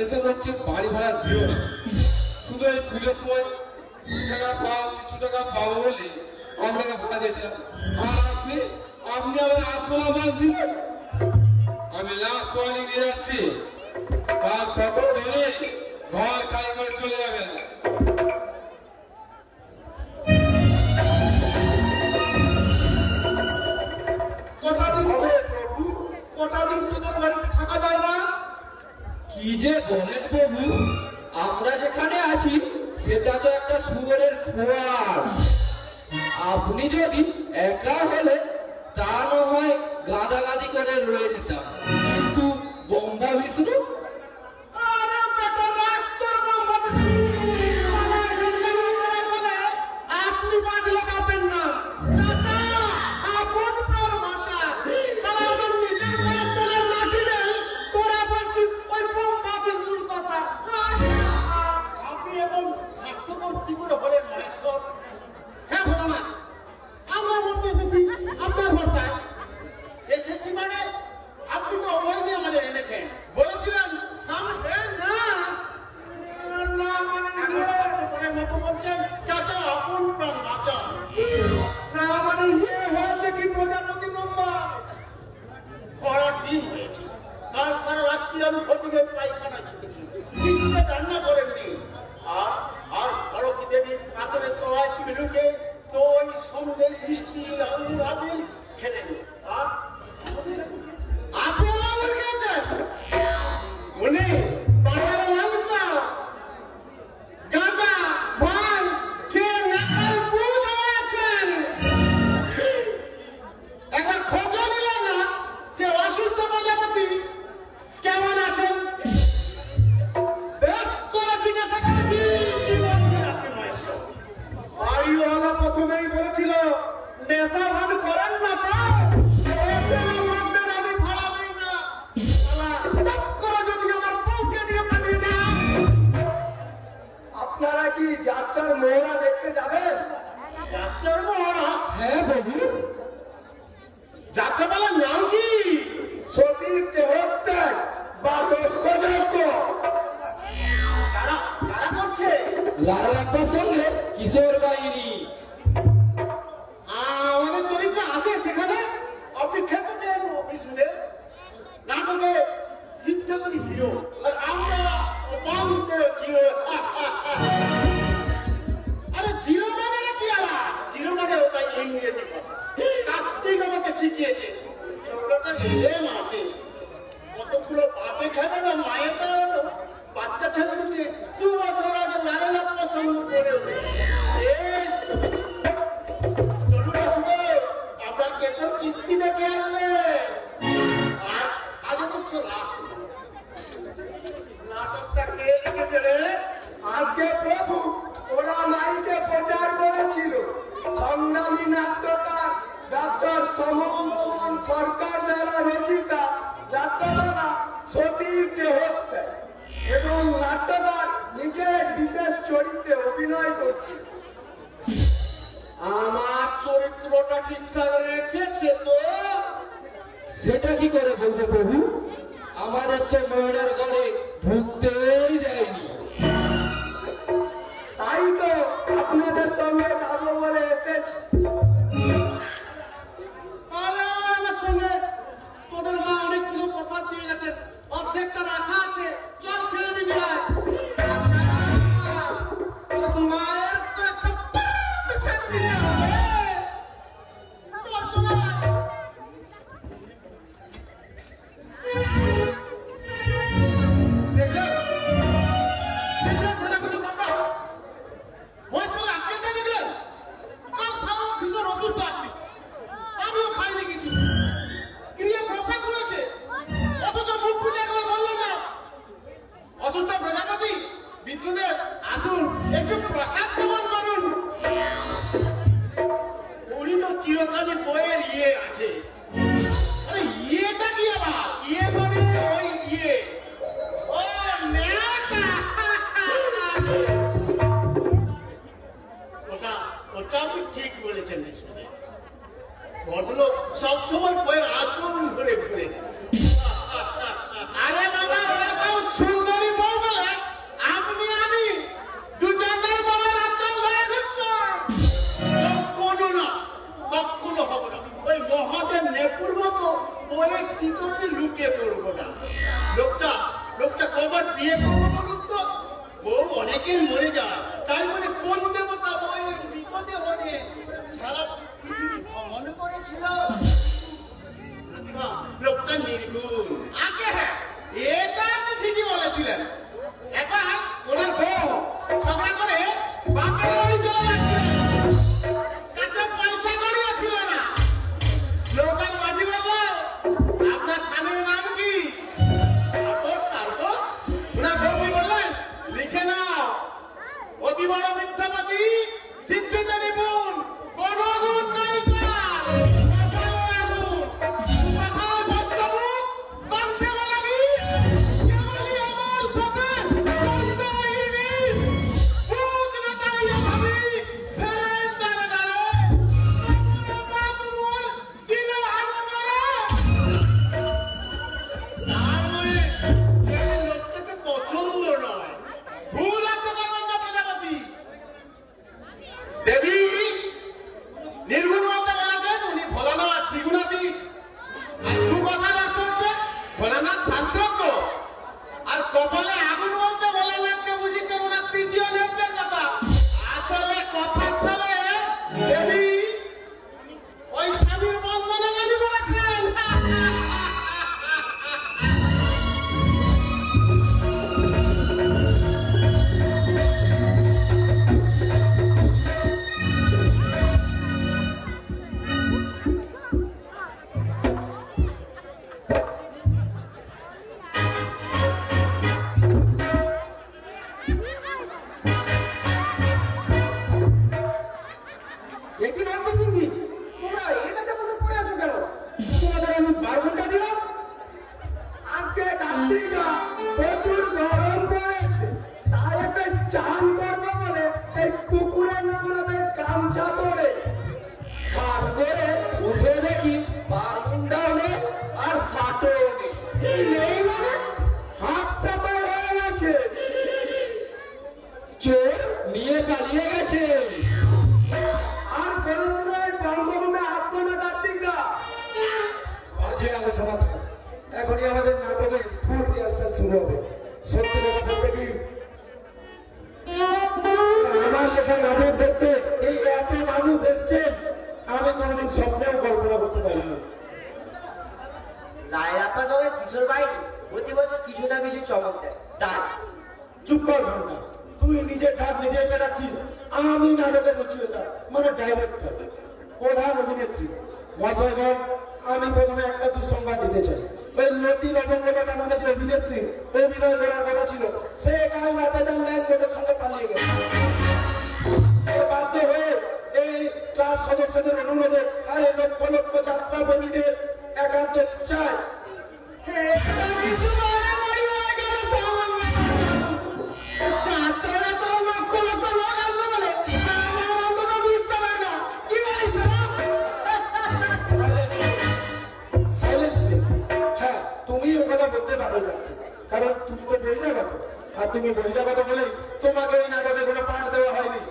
এসব লোককে বাড়ি ভাড়া দিও না, শুধু এই পুজোর সময় টাকা পাও কিছু টাকা পাবো বলে আপনাকে ভাড়া দিয়েছিলাম। আর আপনি আপনি আবার 8 মাস দিলেন। আমি লাস্ট ওয়ার্নিং দিয়ে যাচ্ছি, আর সতর্ক হলে ঘর খালি করে চলে যাবেন। কটা দিন হবে প্রভু? কটা দিন তোদের বাড়িতে থাকা যায় না? কি যে বলেন প্রভু, আমরা যেখানে আছি সেটা তো একটা শুয়োরের খোয়ার। আপনি যদি একা হলে তা না হয় গাদাগাদি করে রয়ে যেতাম, কিন্তু বোম্বা বিষ্ণু আরে বেটা রাগ তোর বাবা আমার গঙ্গাধর বলে আপনি বাজলে পাবেন না। চাচা আপন প্রাণ বাঁচা, সারা আমার নিজের পায়ের তলার মাটি নেই, তোরা বলছিস ওই বোম্বা বিষ্ণুর কথা। আপনি এবং স্বার্থপর কি করে হলেন মহেশ্বর? হ্যাঁ বলো না, আমরা বলতে এসেছি আপনার ভাষায়। এসেছি মানে আপনি তো অভয় দিয়ে আমাদের এনেছেন, বলেছিলেন না মানে মতো বলছেন চাচা আপন প্রাণ বাঁচা। না মানে ইয়ে হয়েছে কি প্রজাপতি ব্রহ্মা খরার দিন হয়েছে, কাল সারা রাত্রি আমি ফটিকে পায়খানা ছিটেছি, কিছুতে রান্না করেননি। আর আর ফলকি দেবীর কাতরের তলায় টিভি লুকে দই সন্দেশ মিষ্টি আলু আবিল খেলে নি। আর আপেল আঙুর খেয়েছেন উনি, পাড়ার মাংস গাঁজা ভাঙ খেয়ে নাকাল বুঝ হয়ে আছেন। একবার খোঁজও নিলেন না যে অসুস্থ প্রজাপতি কেমন আছেন? বেশ করে জিজ্ঞাসা করেছি কি বলছেন আপনি মহেশ্বর? বাড়িওয়ালা প্রথমেই বলেছিল নেশা ভান করেন না তো, আমি ভাড়া দিই না। টপ করে যদি আমার বউকে নিয়ে পালিয়ে যান। আপনারা কি যাত্রার মোহরা দেখতে যাবেন? যাত্রার মহড়া? হ্যাঁ প্রভু। যাত্রাপালার নাম কি? সতীর দেহত্যাগ বা দক্ষযজ্ঞ। কারা কারা করছে? লাল আব্বার সঙ্গে কিশোর বাহিনী। আমাদের চরিত্র আছে সেখানে। আপনি খেপেছেন বিষ্ণুদেব, নাটকে শিব ঠাকুরই হিরো আর আমরা অপাঙ্ক জিরো। আরে জিরো মানে কি আলা? জিরো মানে ওটাই ইংরেজি ভাষা, কার্তিক আমাকে শিখিয়েছে। ছোটটা এলেম আছে, কতগুলো বাপে খেলে না মায়ের দাঁড়ানো বাচ্চা ছেলেকে 2 বছর আগে লালে লাপ্পা সঙ্গ করে আপনার কেতন কীর্তি দেখে আসবে। আর আজ অবশ্য লাস্ট নাটকটা কে লিখেছে রে? আজকে প্রভু ওরা মাইকে প্রচার করেছিল সংগ্রামী নাট্যকার ডাক্তার সমঙ্গমন সরকার দ্বারা রচিতা যাত্রাপালা সতীর দেহত্যাগ, এবং নাট্যকার নিজের বিশেষ চরিত্রে অভিনয় করছে। আমার চরিত্রটা ঠিকঠাক রেখেছে তো? সেটা কি করে বলবো প্রভু, আমাদের তো ময়ূরের ঘরে ঢুকতেই দেয়নি। তাই তো আপনাদের সঙ্গে যাবো বলে এসেছি। আরে আমার সঙ্গে তোদের মা অনেকগুলো প্রসাদ দিয়ে গেছে, অর্ধেকটা রাখা আছে, চল খেয়ে নিবি আয়। তোর মায়ের তো একটা পাত সেট দিতে হবে। চল চল আয়। অসুস্থ প্রজাপতি বিষ্ণুদেব আসুন একটু প্রসাদ সেবন করুন। উনি তো চিরকালে বইয়ের ইয়ে আছে। আরে ইয়েটা কি আবার? ইয়ে মানে ওই ইয়ে, ও নেতা। ওটা ওটা আপনি ঠিক বলেছেন বিষ্ণুদেব। ভদ্রলোক সবসময় বইয়ের আচরণ ধরে ঘুরে। আরে বাবা, এরকম সুন্দরী বউ বলে আপনি আমি দুজনের বউয়ের আচরণ ধরে ঘুরতাম? কখনো না, কখনো হবো না। ওই মহাদেব নেপুর মতো বইয়ের শীতলে লুকিয়ে পড়বো না। লোকটা কবার বিয়ে করবো বলুন তো? বউ অনেকের মরে যায়, তাই বলে কোন দেবতা বইয়ের বিপদে হলে সারা পৃথিবী ভ্রমণ করেছিল? লোকটা নির্গুণ। আগে হ্যাঁ, এটা আপনি ঠিকই বলেছিলেন। এখন ওনার বউ ঝগড়া করে বাপের বাড়ি চলে যাচ্ছে, কাছে পয়সা করিও ছিল না। লোকাল মাঝি বলল, আপনার স্বামীর নাম কি? তারপর ওনার বউ কি বললেন? লিখে নাও, অতি বড় মিথ্যাবাদী, সিদ্ধিতে নিপুণ, কোন গুণ নাই তার, মাথায় আগুন, মাথায় পঞ্চমুখ, কণ্ঠে বাঙালি, কেবলই আমার সাথে দন্তহীনী, বুক নাচাইয়া ভাবি, ফেরেন দ্বারে দ্বারে, কামনা দিলে হাতে মারে। তার মানে এই লোকটাকে পছন্দ নয়। ভুল আছে পারবেন না প্রজাপতি। দেবী নির্গুণ বলতে বলেছেন, উনি ভোলানাথ দ্বিগুণাতি। আর দু কথা রাখতে হচ্ছে, ভোলানাথ শাস্ত্রজ্ঞ। আর কপালে আগুন বলতে ভোলানাথকে বুঝেছেন ওনার তৃতীয় নেত্রের কথা। আসলে কথা ছেলে দেবী ওই স্বামীর বন্ধনে গালি করেছেন। একই রান্না কিনবি তোমরা এটাতে বসে পড়ে আছো কেন? তোমাদের আমি 12 ঘন্টা দিলাম। আজকে রাত্রিটা প্রচুর গরম পড়েছে, তাই একটা চান করবো বলে এই পুকুরে নামলাম গামছা পরে। স্নান করে উঠে দেখি 12 ঘন্টা হলে আর সাটও নেই। নেই মানে হাত চাপা হয়ে গেছে। চোর নিয়ে পালিয়ে গেছে। আর কোনোদিন ওই বঙ্গভূমে আসবো না কার্তিকদা। বাজে আলোচনা থাক, এখনই আমাদের নাটকের ফুল রিহার্সাল শুরু হবে। সত্যি কথা বলতে কি, আমার লেখা নাটক দেখতে এই এত মানুষ এসছেন আমি কোনোদিন স্বপ্নেও কল্পনা করতে পারি না। রায়রাপ্পা সবাই কিশোর বাহিনী প্রতি বছর কিছু না কিছু চমক দেয়। তাই চুপ কর ঘন্টা, তুই নিজের ঠাক নিজেই পেটাচ্ছিস। আমি নাটকের রচয়িতা মানে ডাইরেক্টর, প্রধান অভিনেত্রী। মশাইগণ, আমি প্রথমে একটা দুঃসংবাদ দিতে চাই। ওই লতি লবঙ্গলতা নামে যে অভিনেত্রী অভিনয় করার কথা ছিল, সে কাল রাতে তার লাইন লোকের সঙ্গে পালিয়ে গেছে। এ বাধ্য হয়ে এই ক্লাব সদস্যদের অনুরোধে আর এই লক্ষ লক্ষ যাত্রা প্রেমীদের একান্ত ইচ্ছায় যাত্রারা তো লক্ষ লক্ষ লোক আসবে বলে আমার অন্তত বুঝতে পারে না। কি বলিস সাইলেন্স প্লিজ। হ্যাঁ, তুমি ও কথা বলতে পারো না, কারণ তুমি তো বহিরাগত। আর তুমি বহিরাগত বলেই তোমাকে এই নাটকে কোনো পাঠ দেওয়া হয়নি।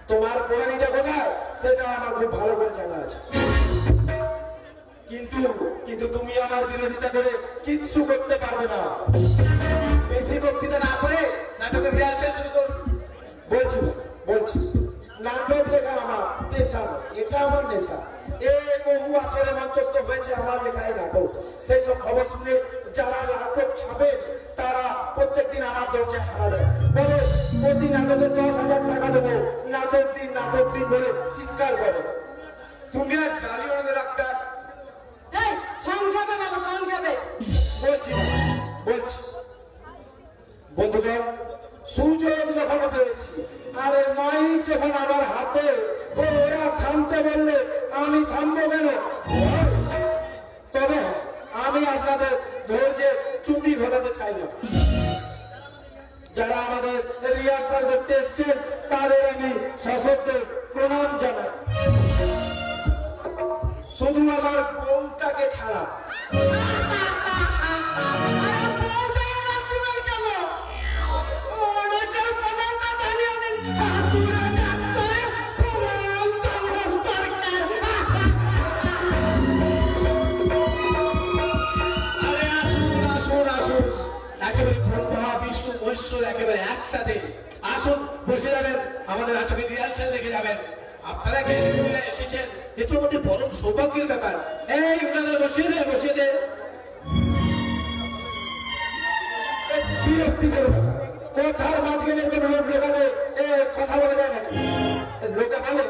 তোমার পড়ানিটা কোথায় সেটা আমার খুব ভালো করে জানা আছে। কিন্তু তুমি আমার বিরোধিতা করে কিচ্ছু করতে পারবে না। বেশি বক্তৃতা না করে নাটকের রিহার্সাল শুরু করুন। বলছি নাটক লেখা আমার পেশা, এটা আমার নেশা। বহু আসরে মঞ্চস্থ হয়েছে আমার লেখায় নাটক। সেই সব খবর শুনে যারা নাটক ছাপেন তারা প্রত্যেকদিন আমার দরজায় হানা দেয়, বলে প্রতি নাটকে 10,000 টাকা দেবো, নাটক দিন বলে চিৎকার করে। তুমি আর জালিও না ডাক্তার। এই সংখ্যাবে বলো সংখ্যাবে। বলছি বন্ধুগণ, সুযোগ যখন পেয়েছি, আরে মাইক যখন আমার হাতে, ওরা থামতে বললে আমি থামবো কেন? তবে আমি আপনাদের ধৈর্যে চ্যুতি ঘটাতে চাই না। যারা আমাদের রিহার্সাল দেখতে এসছেন তাদের আমি সশব্দে প্রণাম জানাই, শুধু আমার বউটাকে ছাড়া। একেবারে একসাথে আসুন, বসে যাবেন, আমাদের নাটকের রিহার্সাল দেখে যাবেন। আপনারা এসেছেন, এর মধ্যে পরম সৌভাগ্যের ব্যাপার। এই ওনাদের বসিয়ে দে, বসিয়ে দে। বিরক্তিকর কথার মাঝখানে কোনো লোক লোকালে কথা বলা যায় না। লোকে বলে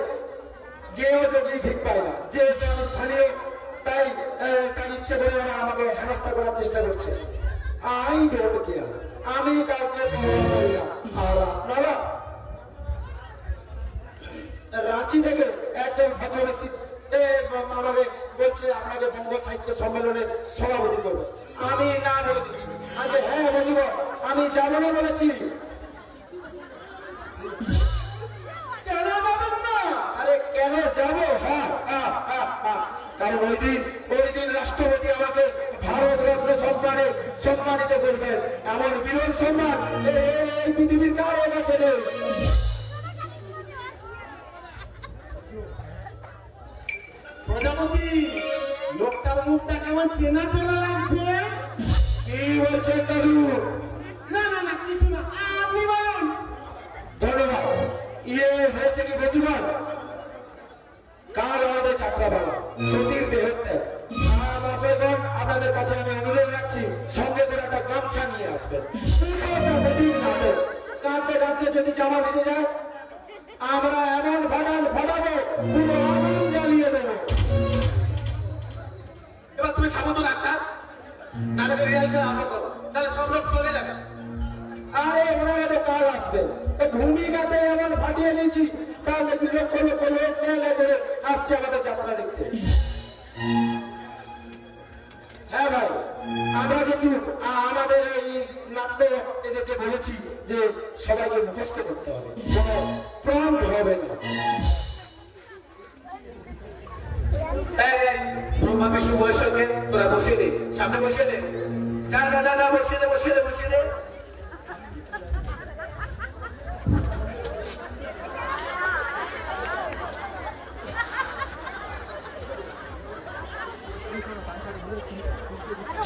গেও যদি ঠিক পায় না, যে আমি স্থানীয়, তাই তাই ইচ্ছে করে ওরা আমাকে হেনস্থা করার চেষ্টা করছে। আই ডোন্ট কেয়ার, আমি কাউকে করি না। আর আপনারা রাঁচি থেকে একদম ভদ্রবেশী আমাকে বলছে আপনাকে বঙ্গ সাহিত্য সম্মেলনের সভাপতি করবো। আমি না বলে দিচ্ছি। আরে হ্যাঁ বন্ধুগণ, আমি যাবো না বলেছি। কেন যাবেন না? আরে কেন যাবো? কারণ ওই দিন রাষ্ট্রপতি আমাকে ভারত রত্ন সম্মানে সম্মানিত করবেন। এমন বিরল সম্মান এই পৃথিবীর কারো কাছে নেই। প্রজাপতি, লোকটার মুখটা কেমন চেনা চেনা লাগছে? কি বলছেন দাদু? না না না, কিছু না, আপনি বলুন। ধন্যবাদ। হয়েছে কি বন্ধুগণ, কাল আমাদের যাত্রাপালা সতীর দেহত্যাগ। আপনাদের কাছে আমি অনুরোধ রাখছি, সঙ্গে করে একটা গামছা নিয়ে আসবেন। কাঁদতে কাঁদতে যদি জামা ভিজে যায়, আমরা এমন ফাটাবো, পুরো আগুন জ্বালিয়ে দেবো। এবার তুমি থামো তো ডাক্তার, নাটকের রিহার্সাল আরম্ভ করো, তাহলে সব লোক চলে যাবে। আরে ওনারা তো কাল আসবেন, ভূমিকাতে এমন ফাটিয়ে দিয়েছি, কাল লক্ষ লক্ষ লোক করে আসছে আমাদের যাত্রা দেখতে। হ্যাঁ ভাই, আমরা কিন্তু আমাদের এই নাট্য এদেরকে বলেছি যে সবাইকে মুখস্থ করতে হবে, কোনো প্রম্পট হবে না। ব্রহ্মা বিষ্ণু মহেশ্বরকে তোরা বসিয়ে দে, সামনে বসিয়ে দে, যা যা যা যা, বসিয়ে দে, বসিয়ে দে, বসিয়ে দে।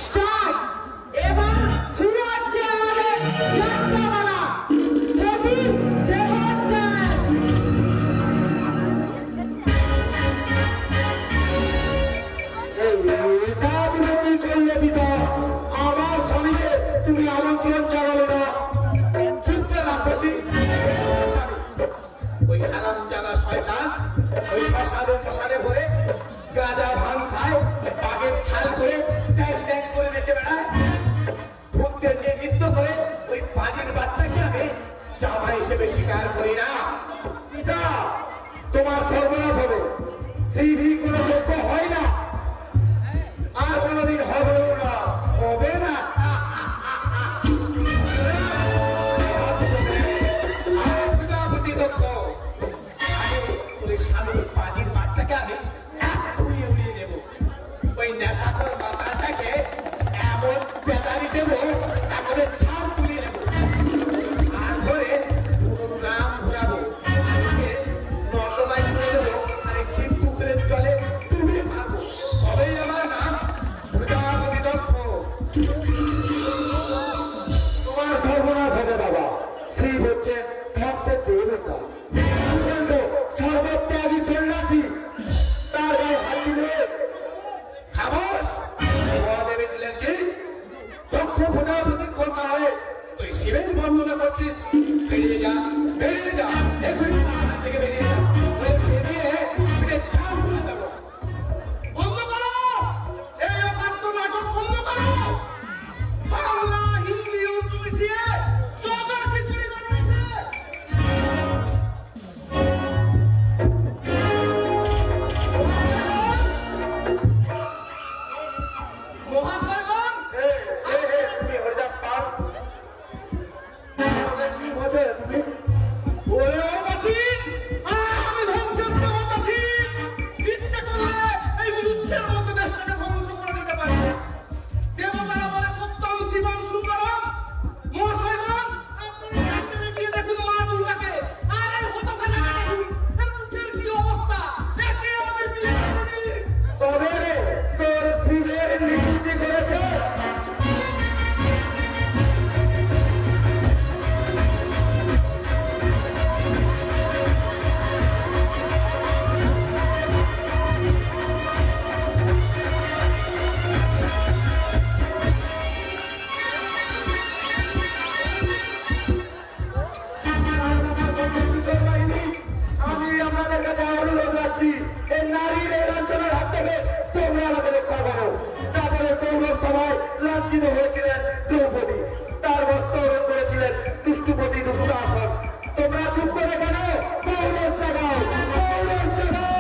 স্টার্ট। এবার শুরু হচ্ছে আমাদের যাত্রাপালা, সতীর দেহত্যাগ। আমার স্বামীকে তুমি আমন্ত্রণ জানালে না, চুপতে রাখছি। ওই হারাম জানা শয়তান ওই মশালে ভরে গাঁজা ভাঙ খায়, বাঘের ছাল করে ট্যাং ট্যাং করে বেঁচে বেড়ায়, ভূতদের নিয়ে নৃত্য করে ওই পাজির বাচ্চাকে আমি জামা হিসেবে স্বীকার করি না। পিতা, তোমার সর্বনাশ হবে। সিভি কোনো যোগ্য হয় না, আর কোনোদিন হবেও না, হবে না। স্বামীর পাজির বাচ্চাকে আমি উড়িয়ে উড়িয়ে দেবো, ওই নেশাখোর মাথাটাকে এমন পেটারি দেবো, একেবারে ছাড় তুলিয়ে দেবো, আর ধরে পুরো গ্রাম ঘোরাবো, নর্দমায় তুলে দেবো, আর এই শিব পুকুরের জলে ডুবিয়ে মারবো। তবেই আমার নাম প্রজাপতি দক্ষ। তোমার সর্বনাশ হবে বাবা। শ্রী হচ্ছেন ধ্বংসের দেবতা, সর্বত্যাগী সন্ন্যাসী, তার গায়ে হাত দিলে খামোশ। ভেবেছিলেন কি দক্ষ প্রজাপতির কন্যা হয়ে তুই শিবের বন্দনা করছিস? বেরিয়ে যা, বেরিয়ে যা, এখনই আমার থেকে বেরিয়ে যা, বেরিয়ে পিঠে ছাল তুলে দেবো। বন্ধ করো, এই অকাত্য নাটক বন্ধ করো। বাংলা, হিন্দি, উর্দু মিশিয়ে লাঞ্ছিত হয়েছিলেন দ্রৌপদী, তার বস্ত্রহরণ করেছিলেন দুষ্টুপতি দুঃশাসন। তোমরা চুপ করে কেন? পৌরস জাগাও, পৌরস জাগাও।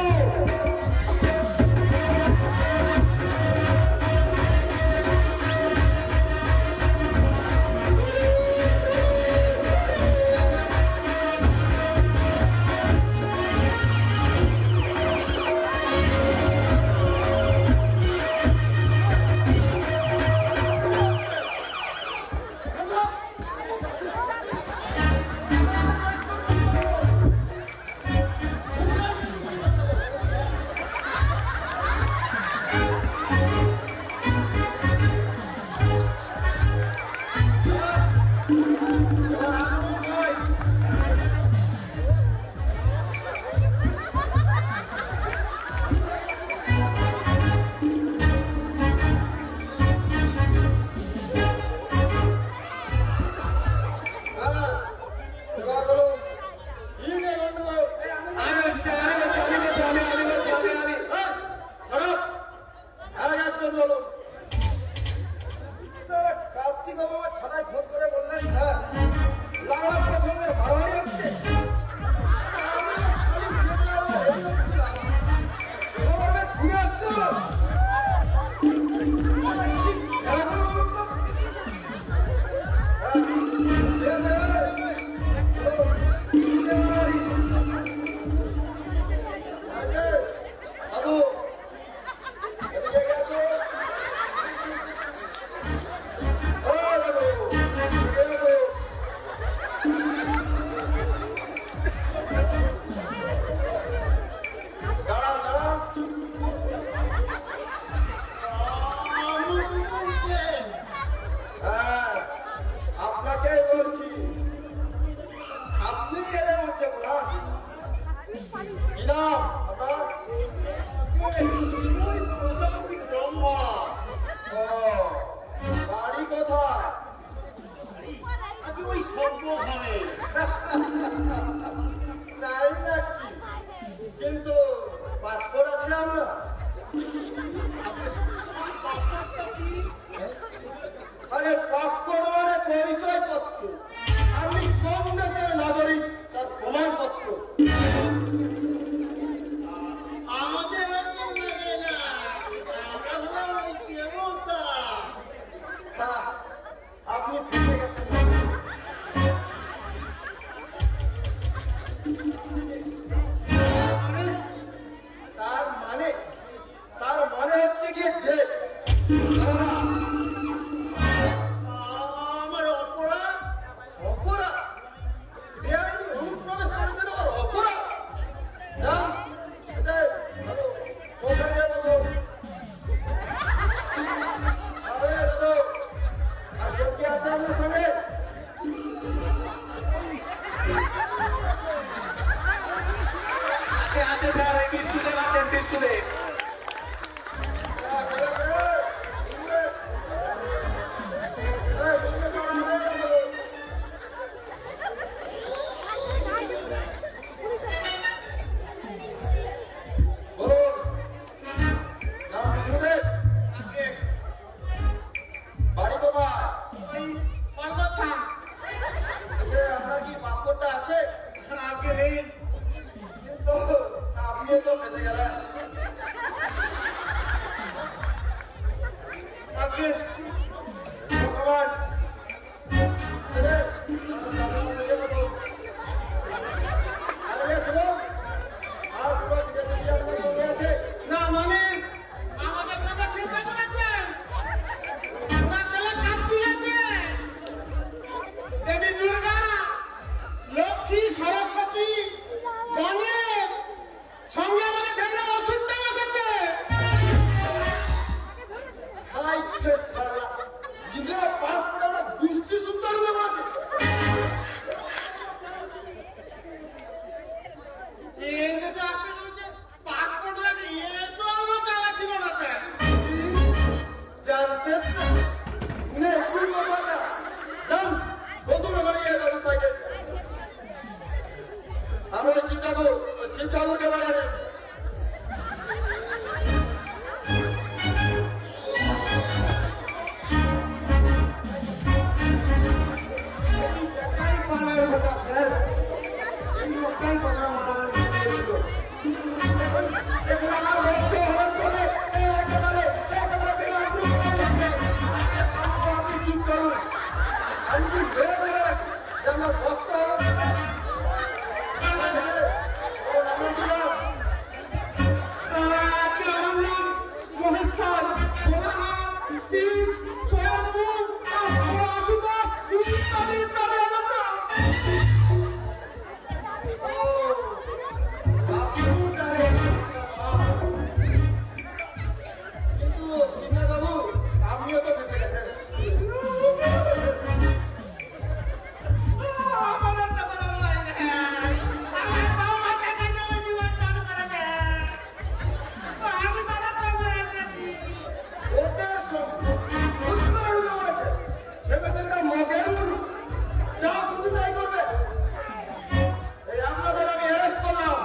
কিন্তু পাসপোর্ট আছে আমরা? আরে পাসপোর্ট মানে পরিচয় পত্র। আমি কোন দেশের নাগরিক তার প্রমাণপত্র। আমাদের এরকম লাগে না, আমরা হলাম দেবতা। হ্যাঁ, আপনি ফিরে গেছেন। তার মানে হচ্ছে কি যে আমার অপরাধ অপরাধ, বেআইনি অনুপ্রবেশ করেছেন আমার অপরাধ। না, দাদু কোথায় যাবো তো? আরে দাদু, আর কেউ কি আছে আপনার সঙ্গে? কথা স্যার এই লোকটাই কথা মারামারি করেছিল। এখন আমার রক্ত হরণ করে একেবারে বেলাপুর করে দিচ্ছে। আপনি চুপ করুন, আমি কি বেড়ে বেড়ে যে আমার রক্ত মহেশ্বর ভোলানাথ শিব স্বয়ম্ভু আশুতোষ ইত্যাদি ইত্যাদি আমার নাম। কিন্তু সিংহবাবু আপনিও তো বেঁচে গেছেন। ওদের সুন্দর উঠে পড়েছে, ভেবেছেন এটা মগের গরু, যা খুশি তাই করবে। এই আপনাদের আমি অ্যারেস্ট করলাম।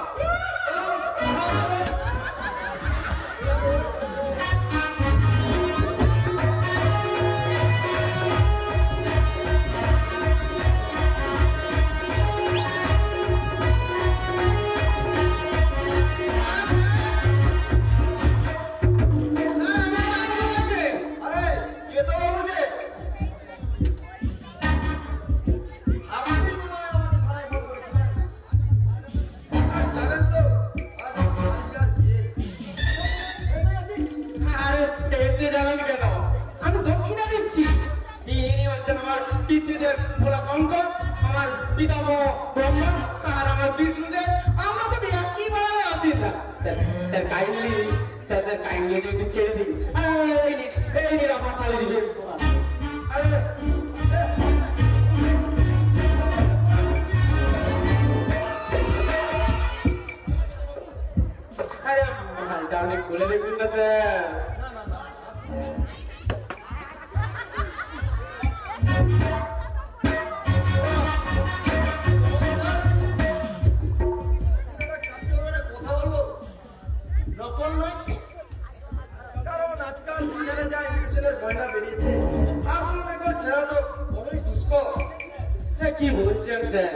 আরে কে তো বাবু যে আপনি মনে হয় আমাকে থানায় ফোন করেছিলেন। আর জানেন তো আজ আমার মালিকার বিয়ে। আরে দেখতে যাবেন কেন? আমি দক্ষিণা দিচ্ছি। ইনি হচ্ছেন আমার পিতৃদের ভোলা শঙ্কর, আমার পিতামহ ব্রহ্মা আর আমার বিষ্ণুদেব। আমরা তো একই বেলায় আছি না। স্যার কাইন্ডলি একটু ছেড়ে দিন। এই নিন আপনার থালি দিবেন। আরে আরে আপনি খুলে দেখুন না স্যার। কথা বলবো নকল নয়, কারণ আজকাল বাজারে যা ইমিটেশনের গয়না বেরিয়েছে আসল নকল ছেড়া তো বড়ই দুষ্কর। কি বলছেন স্যার?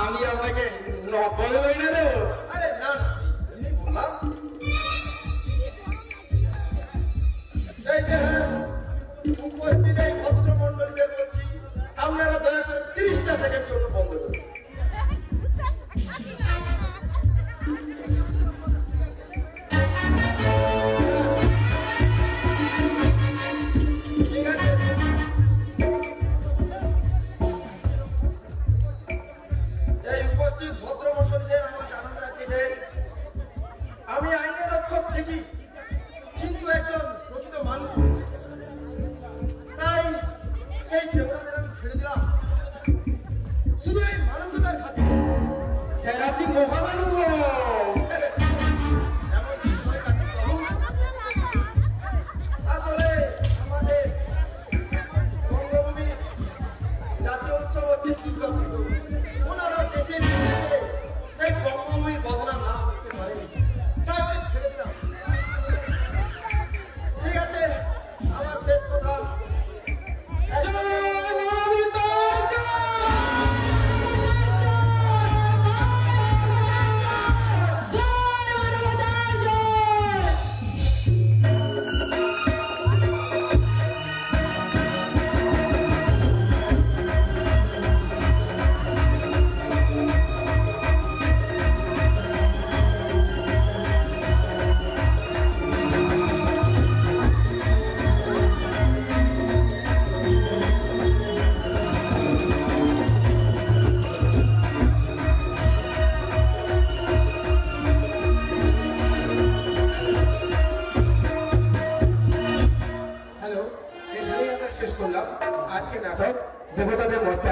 আমি আপনাকে নকল বই না দেবো? আরে না না, এমনি বললাম। এই যে উপস্থিত এই ভদ্রমন্ডলীদের বলছি, আপনারা দয়া করে 30টা সেকেন্ড জন্য বন্ধ করুন। ঠিক আছে, এই উপস্থিত ভদ্রমন্ডলীদের আমার জানানো আছে যে আমি আইনের রক্ষক ঠিকই, কিন্তু একজন প্রকৃত মানুষ। তাই এই কেবলাদের আমি ছেড়ে দিলাম শুধু এই মানবতার খাতিরে। স্যার আপনি মহামানব। এমন সময় কাটুক বাবু। আসলে আমাদের বঙ্গভূমি জাতীয় উৎসব হচ্ছে 14 পুজো। ওনারা দেশের বিরুদ্ধে এই বঙ্গভূমির বদনাম না করতে পারেনি, তাই আমি ছেড়ে দিলাম। ঠিক আছে, আমার শেষ কথা। হ্যালো, এখানেই আমরা শেষ করলাম আজকে নাটক দেবতাদের মধ্যে।